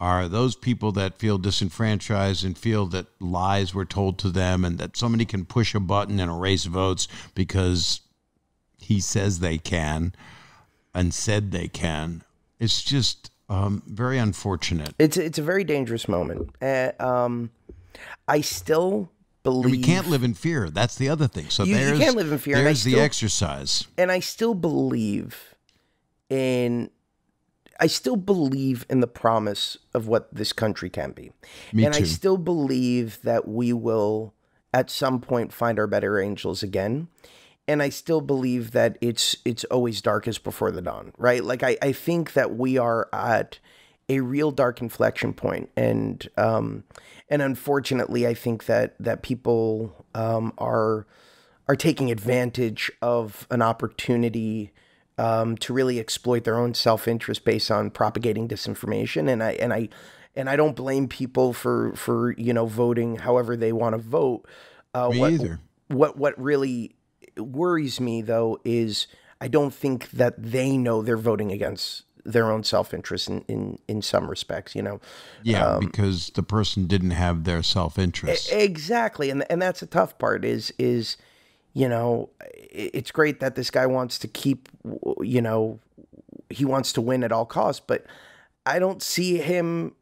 are those people that feel disenfranchised and feel that lies were told to them and that somebody can push a button and erase votes because he says they can and said they can. It's just very unfortunate.
It's a very dangerous moment. I still believe...
And we can't live in fear. That's the other thing. So
you can't live in fear.
There's the exercise.
And I still believe in the promise of what this country can be.
Me
and
too.
I still believe that we will at some point find our better angels again. And I still believe that it's always darkest before the dawn, right? Like I think that we are at a real dark inflection point, and unfortunately, I think that people are taking advantage of an opportunity to really exploit their own self-interest based on propagating disinformation, and I don't blame people for voting however they want to vote.
Me either.
What really worries me though is I don't think that they know they're voting against their own self-interest in some respects,
Yeah, because the person didn't have their self-interest.
Exactly. And that's a tough part is, it's great that this guy wants to keep, he wants to win at all costs, but I don't see him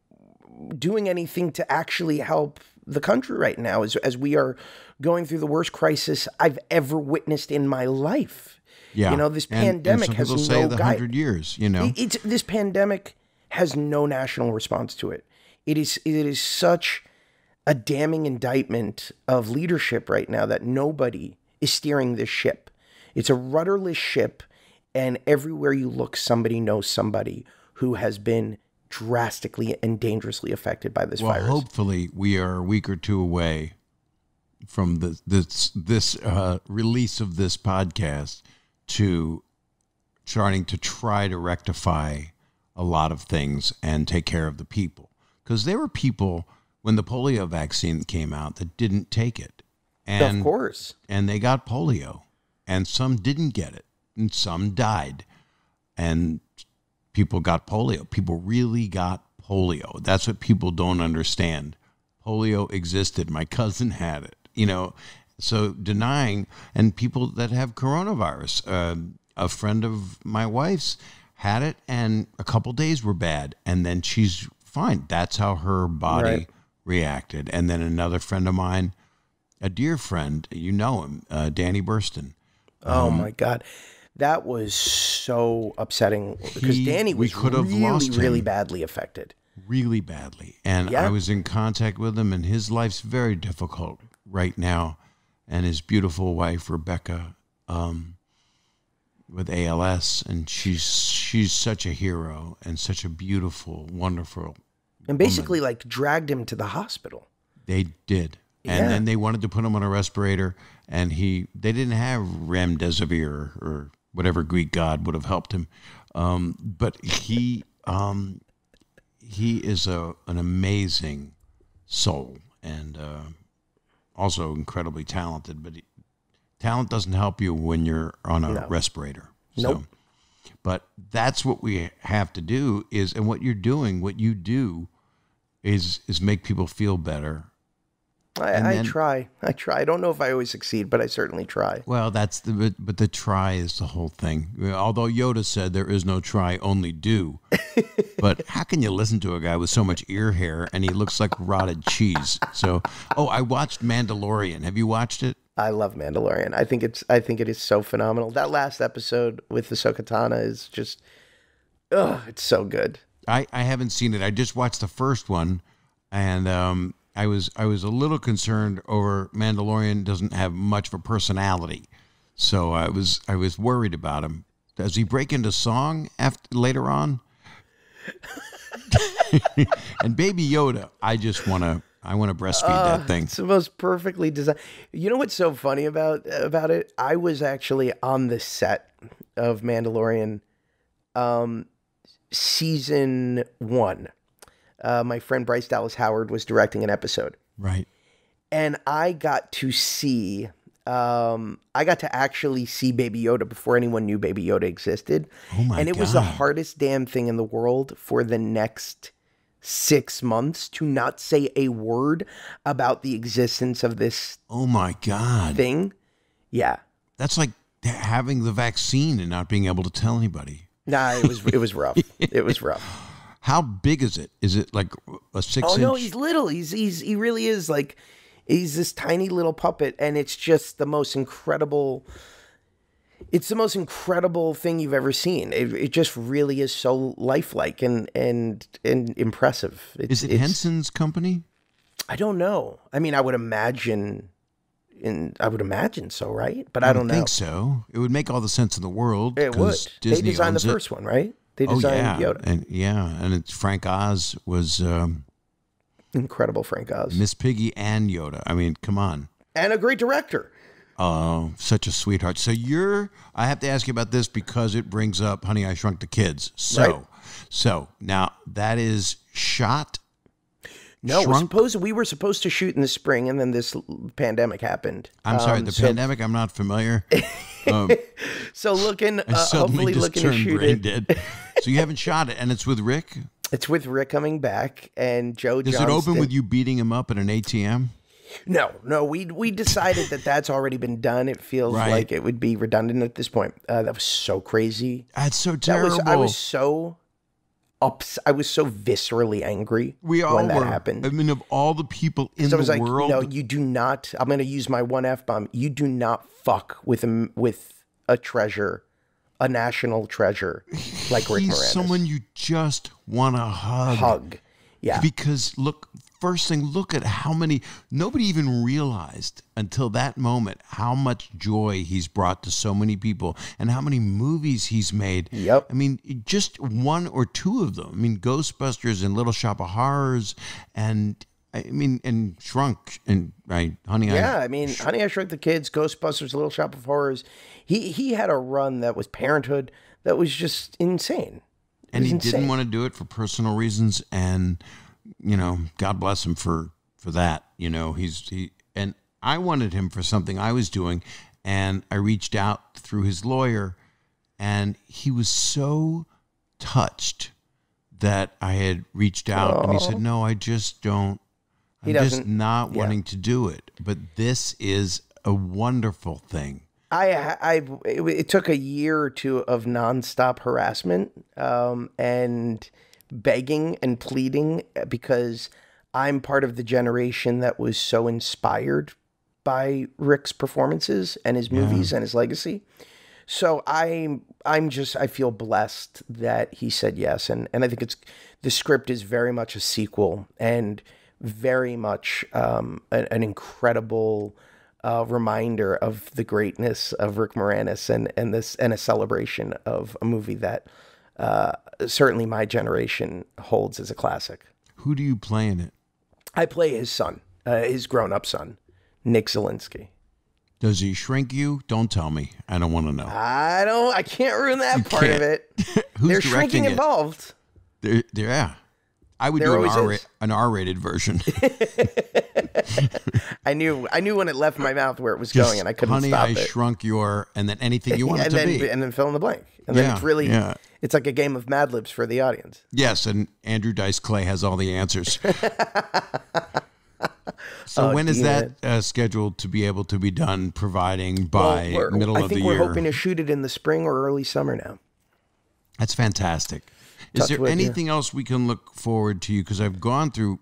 doing anything to actually help the country right now as we are going through the worst crisis I've ever witnessed in my life.
Yeah.
This pandemic
and
has
people
no
say the 100 years,
This pandemic has no national response to it. It is such a damning indictment of leadership right now that nobody is steering this ship. It's a rudderless ship, and everywhere you look, somebody knows somebody who has been drastically and dangerously affected by this
Well,
virus.
hopefully we are a week or two away from this release of this podcast to starting to try to rectify a lot of things and take care of the people. Because there were people when the polio vaccine came out that didn't take it. And,
of course.
And they got polio. And some didn't get it. And some died. And people got polio. People really got polio. That's what people don't understand. Polio existed. My cousin had it. You know, so denying, and people that have coronavirus, a friend of my wife's had it, and a couple days were bad, and then she's fine. That's how her body reacted. And then another friend of mine, a dear friend, you know him, Danny Burston.
Oh my God. That was so upsetting because Danny was really badly affected.
Really badly. And I was in contact with him, and his life's very difficult right now. And his beautiful wife, Rebecca, with ALS, and she's such a hero and such a beautiful, wonderful
and basically woman. Like dragged him to the hospital.
They did. And then they wanted to put him on a respirator, and they didn't have remdesivir or whatever Greek god would have helped him. But he is an amazing soul, and also incredibly talented. But talent doesn't help you when you're on a respirator.
Nope.
So, but that's what we have to do and what you do is make people feel better.
I try. I don't know if I always succeed, but I certainly try.
Well, but the try is the whole thing. Although Yoda said there is no try, only do. But how can you listen to a guy with so much ear hair and he looks like rotted cheese? So, I watched Mandalorian. Have you watched it?
I love Mandalorian. I think it is so phenomenal. That last episode with Ahsoka Tano is just, it's so good.
I haven't seen it. I just watched the first one, and I was a little concerned over Mandalorian doesn't have much of a personality, so I was worried about him. Does he break into song later on? And Baby Yoda, I want to breastfeed that thing.
It's the most perfectly designed. You know what's so funny about it? I was actually on the set of Mandalorian, season 1. My friend Bryce Dallas Howard was directing an episode.
Right.
And I got to actually see Baby Yoda before anyone knew Baby Yoda existed.
Oh my God.
And it was the hardest damn thing in the world for the next 6 months to not say a word about the existence of this
oh my God
thing. Yeah.
That's like having the vaccine and not being able to tell anybody.
Nah, it was rough. It was rough.
How big is it? Is it like a 6-inch?
Oh no, he's little. He really is like, he's this tiny little puppet, and it's just the most incredible. It's the most incredible thing you've ever seen. It just really is so lifelike and impressive.
Is it Henson's company?
I don't know. I mean, I would imagine so, right? But I don't know.
I think so. It would make all the sense in the world.
It would.
Disney
they designed the first one, right? They designed Yoda.
And it's Frank Oz was
incredible. Frank Oz,
Miss Piggy, and Yoda. I mean, come on.
And a great director.
Oh, such a sweetheart. So I have to ask you about this because it brings up Honey, I Shrunk the Kids. So now that is shot.
No, we were supposed to shoot in the spring, and then this pandemic happened.
I'm sorry, the pandemic. I'm not familiar.
So hopefully looking to shoot
brain
it.
Dead. So you haven't shot it, and it's with Rick.
It's with Rick coming back and Joe Johnston.
Does it open with you beating him up at an ATM?
No. We decided that's already been done. It feels like it would be redundant at this point. That was so crazy.
That's so terrible.
I was so viscerally angry when that happened.
I mean, of all the people in the world.
No, you do not. I'm going to use my one F-bomb. You do not fuck with a treasure, a national treasure like Rick Moranis.
He's someone you just want to hug.
Yeah.
Because look, first thing. Look at how many, nobody even realized until that moment how much joy he's brought to so many people and how many movies he's made.
Yep.
I mean, just one or two of them. I mean, Ghostbusters and Little Shop of Horrors and Shrunk and Honey,
Honey, I Shrunk the Kids, Ghostbusters, Little Shop of Horrors. He had a run that was Parenthood that was just insane.
And he didn't want to do it for personal reasons, and God bless him for that. And I wanted him for something I was doing, and I reached out through his lawyer, and he was so touched that I had reached out, and he said, "No, I just don't. I'm just not wanting to do it, but this is a wonderful thing."
It took a year or two of nonstop harassment and begging and pleading, because I'm part of the generation that was so inspired by Rick's performances and his movies and his legacy. So I feel blessed that he said yes, and I think the script is very much a sequel and very much an incredible reminder of the greatness of Rick Moranis and a celebration of a movie that certainly my generation holds as a classic.
Who do you play in it?
I play his son, his grown-up son, Nick Zielinski.
Does he shrink you? Don't tell me. I don't want to know.
I can't ruin that part of it.
Who's
There's shrinking involved.
Yeah. I would do an R-rated version.
I knew when it left my mouth where it was going, and I couldn't stop it.
Honey, I Shrunk Your, and then anything you want it to be.
And then fill in the blank. And then it's like a game of Mad Libs for the audience.
Yes, and Andrew Dice Clay has all the answers. So when is that scheduled to be able to be done, providing by middle of the year?
I think we're hoping to shoot it in the spring or early summer now.
That's fantastic. Is there anything else we can look forward to? Because I've gone through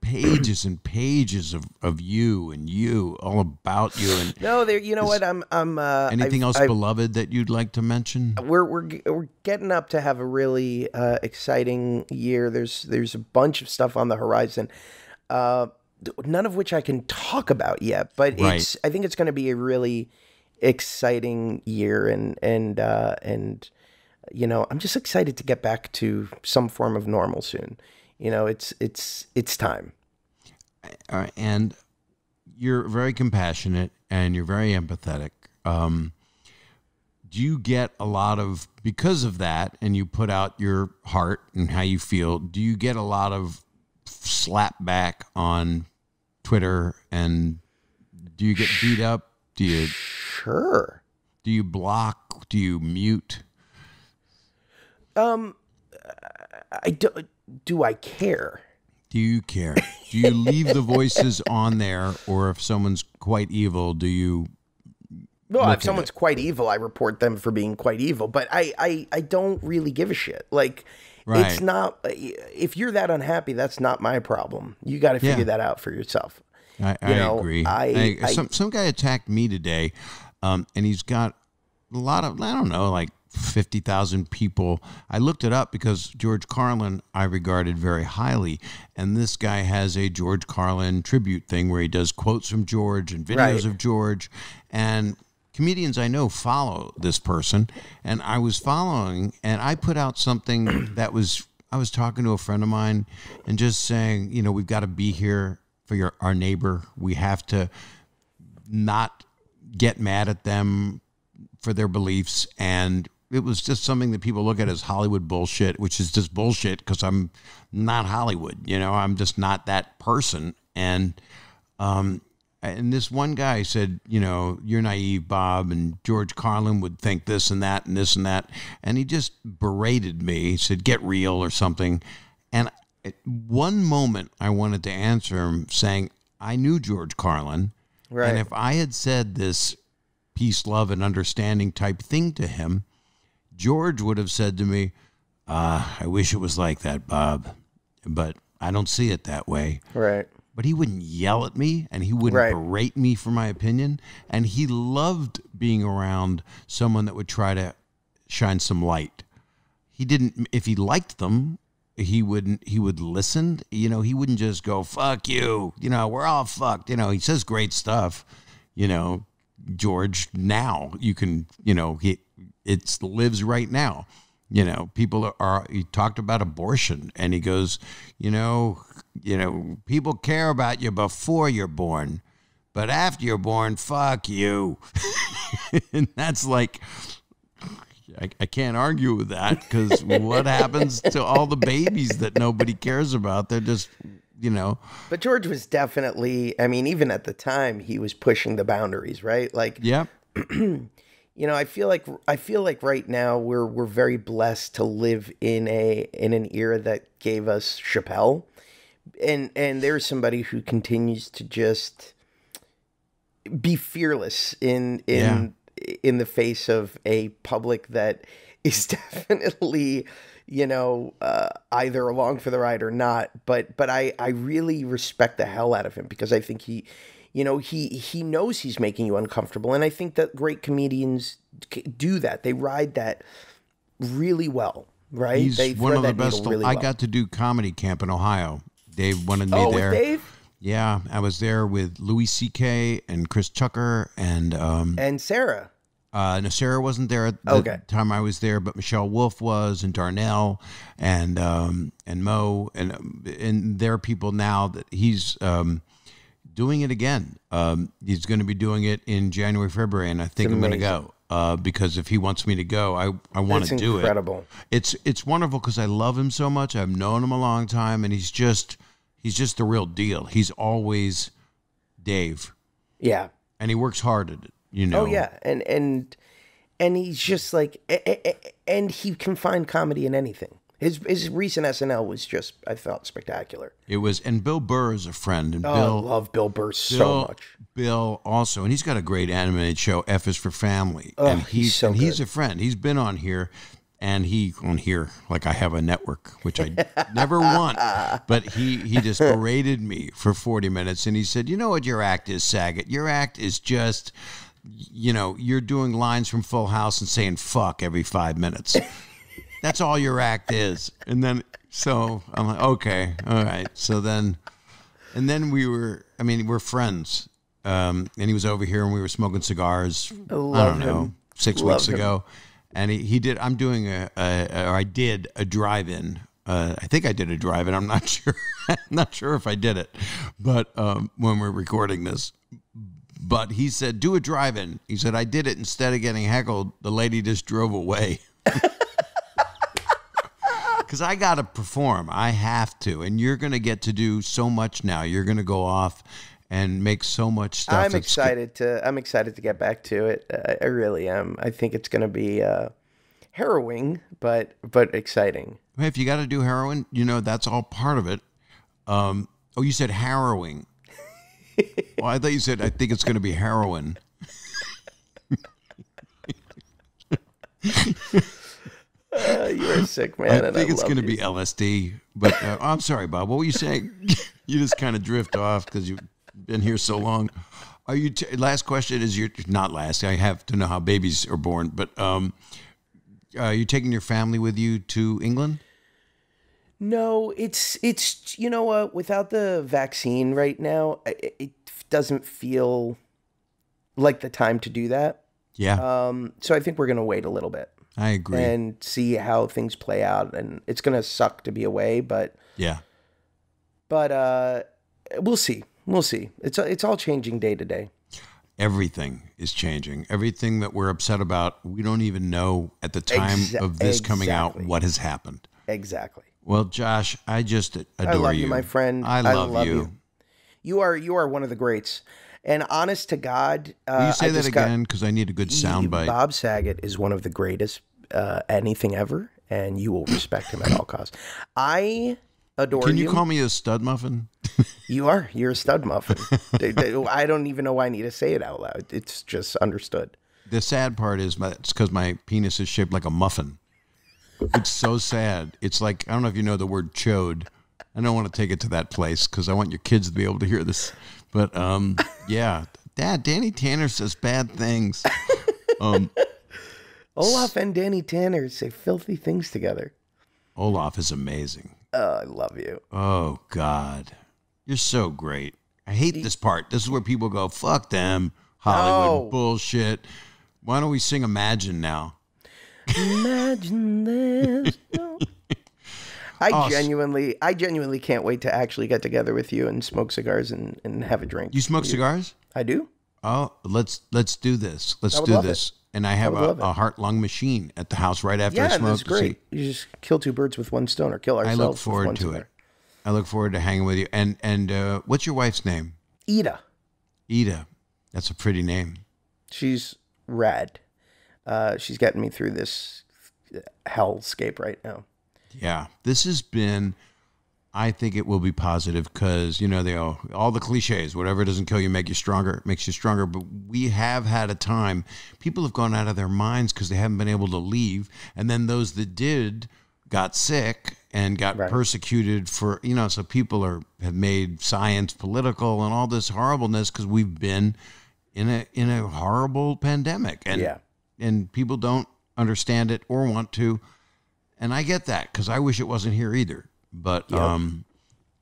pages and pages of you, all about you. And
no, there. You know what? I'm.
Anything else beloved that you'd like to mention?
We're getting up to have a really exciting year. There's a bunch of stuff on the horizon. None of which I can talk about yet, but I think it's going to be a really exciting year, and I'm just excited to get back to some form of normal soon. It's time.
And you're very compassionate and you're very empathetic. Do you get a lot of, because of that, and you put out your heart and how you feel, do you get a lot of slap back on Twitter, and do you get beat up? Do you?
Sure.
Do you block? Do you mute?
Do I care?
Do you care? Do you leave the voices on there, or if someone's quite evil, do you?
Well, if someone's quite evil, I report them for being quite evil. But I don't really give a shit. Like, it's not. If you're that unhappy, that's not my problem. You got to figure that out for yourself.
I agree. Some guy attacked me today, and he's got a lot of, I don't know, like 50,000 people. I looked it up because George Carlin I regarded very highly, and this guy has a George Carlin tribute thing where he does quotes from George and videos of George, and comedians I know follow this person, and I was following, and I put out something that was, I was talking to a friend of mine and just saying, we've got to be here for our neighbor. We have to not get mad at them for their beliefs, and it was just something that people look at as Hollywood bullshit, which is just bullshit because I'm not Hollywood. I'm just not that person. And this one guy said, you're naive, Bob, and George Carlin would think this and that and this and that. And he just berated me. He said, get real or something. And at one moment I wanted to answer him saying, I knew George Carlin. Right. And if I had said this peace, love, and understanding type thing to him, George would have said to me, I wish it was like that, Bob, but I don't see it that way.
Right.
But he wouldn't yell at me, and he wouldn't berate me for my opinion. And he loved being around someone that would try to shine some light. He didn't, if he liked them, he would listen. You know, he wouldn't just go, fuck you. You know, we're all fucked. You know, he says great stuff. You know, George, now you can, you know, it lives right now. You know, he talked about abortion, and he goes, you know, people care about you before you're born, but after you're born, fuck you. And that's like, I can't argue with that, because what happens to all the babies that nobody cares about? They're just, you know.
But George was definitely, I mean, even at the time, he was pushing the boundaries, right? Like,
Yeah.
you know, I feel like right now we're very blessed to live in an era that gave us Chappelle, and there's somebody who continues to just be fearless in the face of a public that is definitely, you know, either along for the ride or not. But I really respect the hell out of him, because I think he knows he's making you uncomfortable. And I think that great comedians do that. They ride that really well, right?
He's
they
one of the best.
really
I
well.
got to do comedy camp in Ohio. Dave wanted me
Oh,
there.
with Dave?
Yeah, I was there with Louis C.K. and Chris Tucker and
Sarah.
no, Sarah wasn't there at the time I was there, but Michelle Wolf was, and Darnell, and Mo, and there are people now that he's doing it again. He's going to be doing it in January, February, and I think I'm going to go because if he wants me to go, I want to do
incredible.
it. It's wonderful because I love him so much. I've known him a long time, and he's just the real deal. He's always Dave.
Yeah.
And he works hard at it, you know.
Oh yeah, and he's just like, and he can find comedy in anything. His recent SNL was just, I felt, spectacular.
It was, and Bill Burr is a friend, and
I love Bill Burr so much.
Bill also, and he's got a great animated show, F is for Family,
Oh,
and
he's
a friend. He's been on here. And like I have a network, which I never want. But he just berated me for 40 minutes. And he said, you know what your act is, Saget? Your act is just, you know, you're doing lines from Full House and saying fuck every 5 minutes. That's all your act is. And then, so I'm like, okay, all right. So then, and then we're friends. And he was over here and we were smoking cigars, I don't know, 6 weeks ago. And he did. I'm doing I did a drive-in. I think I did a drive-in. I'm not sure. I'm not sure if I did it, but when we're recording this, but he said do a drive-in. He said I did it instead of getting heckled. The lady just drove away. Because I got to perform. I have to, and you're going to get to do so much now. You're going to go off and make so much stuff.
I'm excited to get back to it. I really am. I think it's going to be harrowing, but exciting.
Hey, if you got to do heroin, you know that's all part of it. Oh, you said harrowing. Well, I thought you said I think it's going to be heroin.
You're a sick man.
I think it's going to be LSD. But I'm sorry, Bob. What were you saying? You just kind of drift off because you've been here so long. Are you? Last question is not last. I have to know how babies are born. But are you taking your family with you to England?
No, it's you know what? Without the vaccine right now, it doesn't feel like the time to do that.
Yeah.
So I think we're gonna wait a little bit.
I agree.
And see how things play out, and it's gonna suck to be away, but
yeah.
But we'll see. We'll see. It's all changing day to day.
Everything is changing. Everything that we're upset about, we don't even know at the time of this coming out what has happened.
Exactly.
Well, Josh, I just adore you.
I love you, my friend.
I love you.
You are one of the greats. And honest to God,
will you say that again? Because I need a good soundbite.
Bob Saget is one of the greatest anything ever, and you will respect him at all costs. I adore you.
Can you call me a stud muffin?
You're a stud muffin. I don't even know why I need to say it out loud. It's just understood.
The sad part is it's because my penis is shaped like a muffin. It's so sad. It's like, I don't know if you know the word chode. I don't want to take it to that place because I want your kids to be able to hear this. But yeah, Dad, Danny Tanner says bad things.
Olaf and Danny Tanner say filthy things together.
Olaf is amazing.
I love you.
Oh, God. You're so great. I hate this part. This is where people go, fuck them. Hollywood
No.
bullshit. Why don't we sing Imagine now?
Imagine this. I genuinely can't wait to actually get together with you and smoke cigars and have a drink.
You smoke cigars?
I do.
Oh, let's do this. Let's
would
do
love
this. And I have a heart-lung machine at the house right after I
Yeah,
smoke.
that's great. You just kill two birds with one stone, or kill
I
ourselves.
look
with
forward
one
to
cigar.
it. I look forward to hanging with you. And what's your wife's name?
Ida.
Ida. That's a pretty name.
She's rad. She's getting me through this hellscape right now.
Yeah. This has been, I think it will be positive because, all the cliches, whatever doesn't kill you, makes you stronger. But we have had a time, people have gone out of their minds because they haven't been able to leave. And then those that did got sick and got persecuted for, so people have made science political and all this horribleness because we've been in a horrible pandemic. And people don't understand it or want to. And I get that because I wish it wasn't here either. But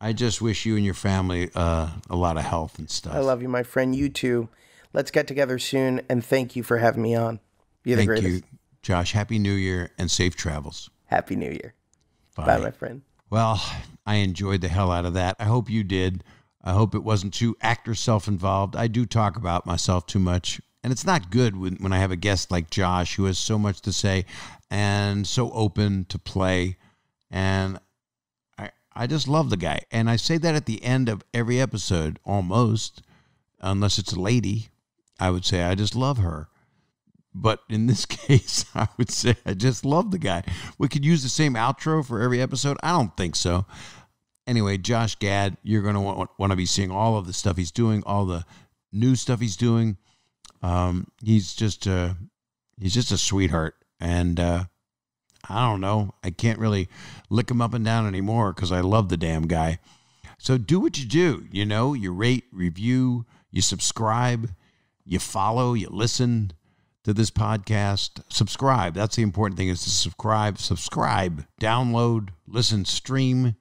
I just wish you and your family a lot of health and stuff.
I love you, my friend. You too. Let's get together soon. And thank you for having me on. You're the greatest.
Thank you, Josh. Happy New Year and safe travels.
Happy New Year.
Bye,
my friend.
Well, I enjoyed the hell out of that. I hope you did. I hope it wasn't too actor self-involved. I do talk about myself too much. And it's not good when I have a guest like Josh who has so much to say and so open to play. And I just love the guy. And I say that at the end of every episode, almost, unless it's a lady. I would say I just love her. But in this case, I would say I just love the guy. We could use the same outro for every episode. I don't think so. Anyway, Josh Gad, you're going to want to be seeing all of the stuff he's doing, all the new stuff he's doing. He's just a sweetheart. And I don't know. I can't really lick him up and down anymore because I love the damn guy. So do what you do. You rate, review, you subscribe, you follow, you listen to this podcast. Subscribe. That's the important thing is to subscribe, download, listen, stream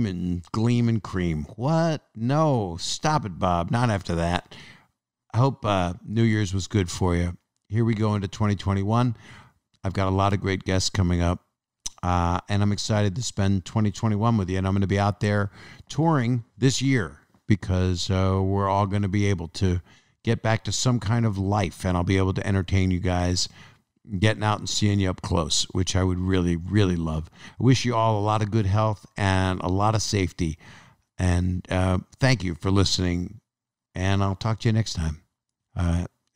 and gleam and cream. What? No, stop it, Bob. Not after that. I hope New Year's was good for you. Here we go into 2021. I've got a lot of great guests coming up, and I'm excited to spend 2021 with you. And I'm going to be out there touring this year because we're all going to be able to get back to some kind of life, and I'll be able to entertain you guys, getting out and seeing you up close, which I would really, really love. I wish you all a lot of good health and a lot of safety. And thank you for listening, and I'll talk to you next time.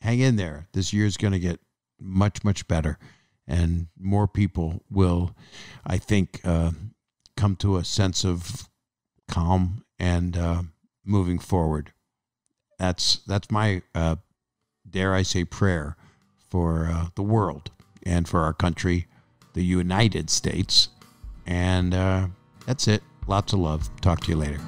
Hang in there. This year's going to get much, much better. And more people will, I think, come to a sense of calm and moving forward. That's my, dare I say, prayer for the world and for our country, the United States. And that's it. Lots of love. Talk to you later.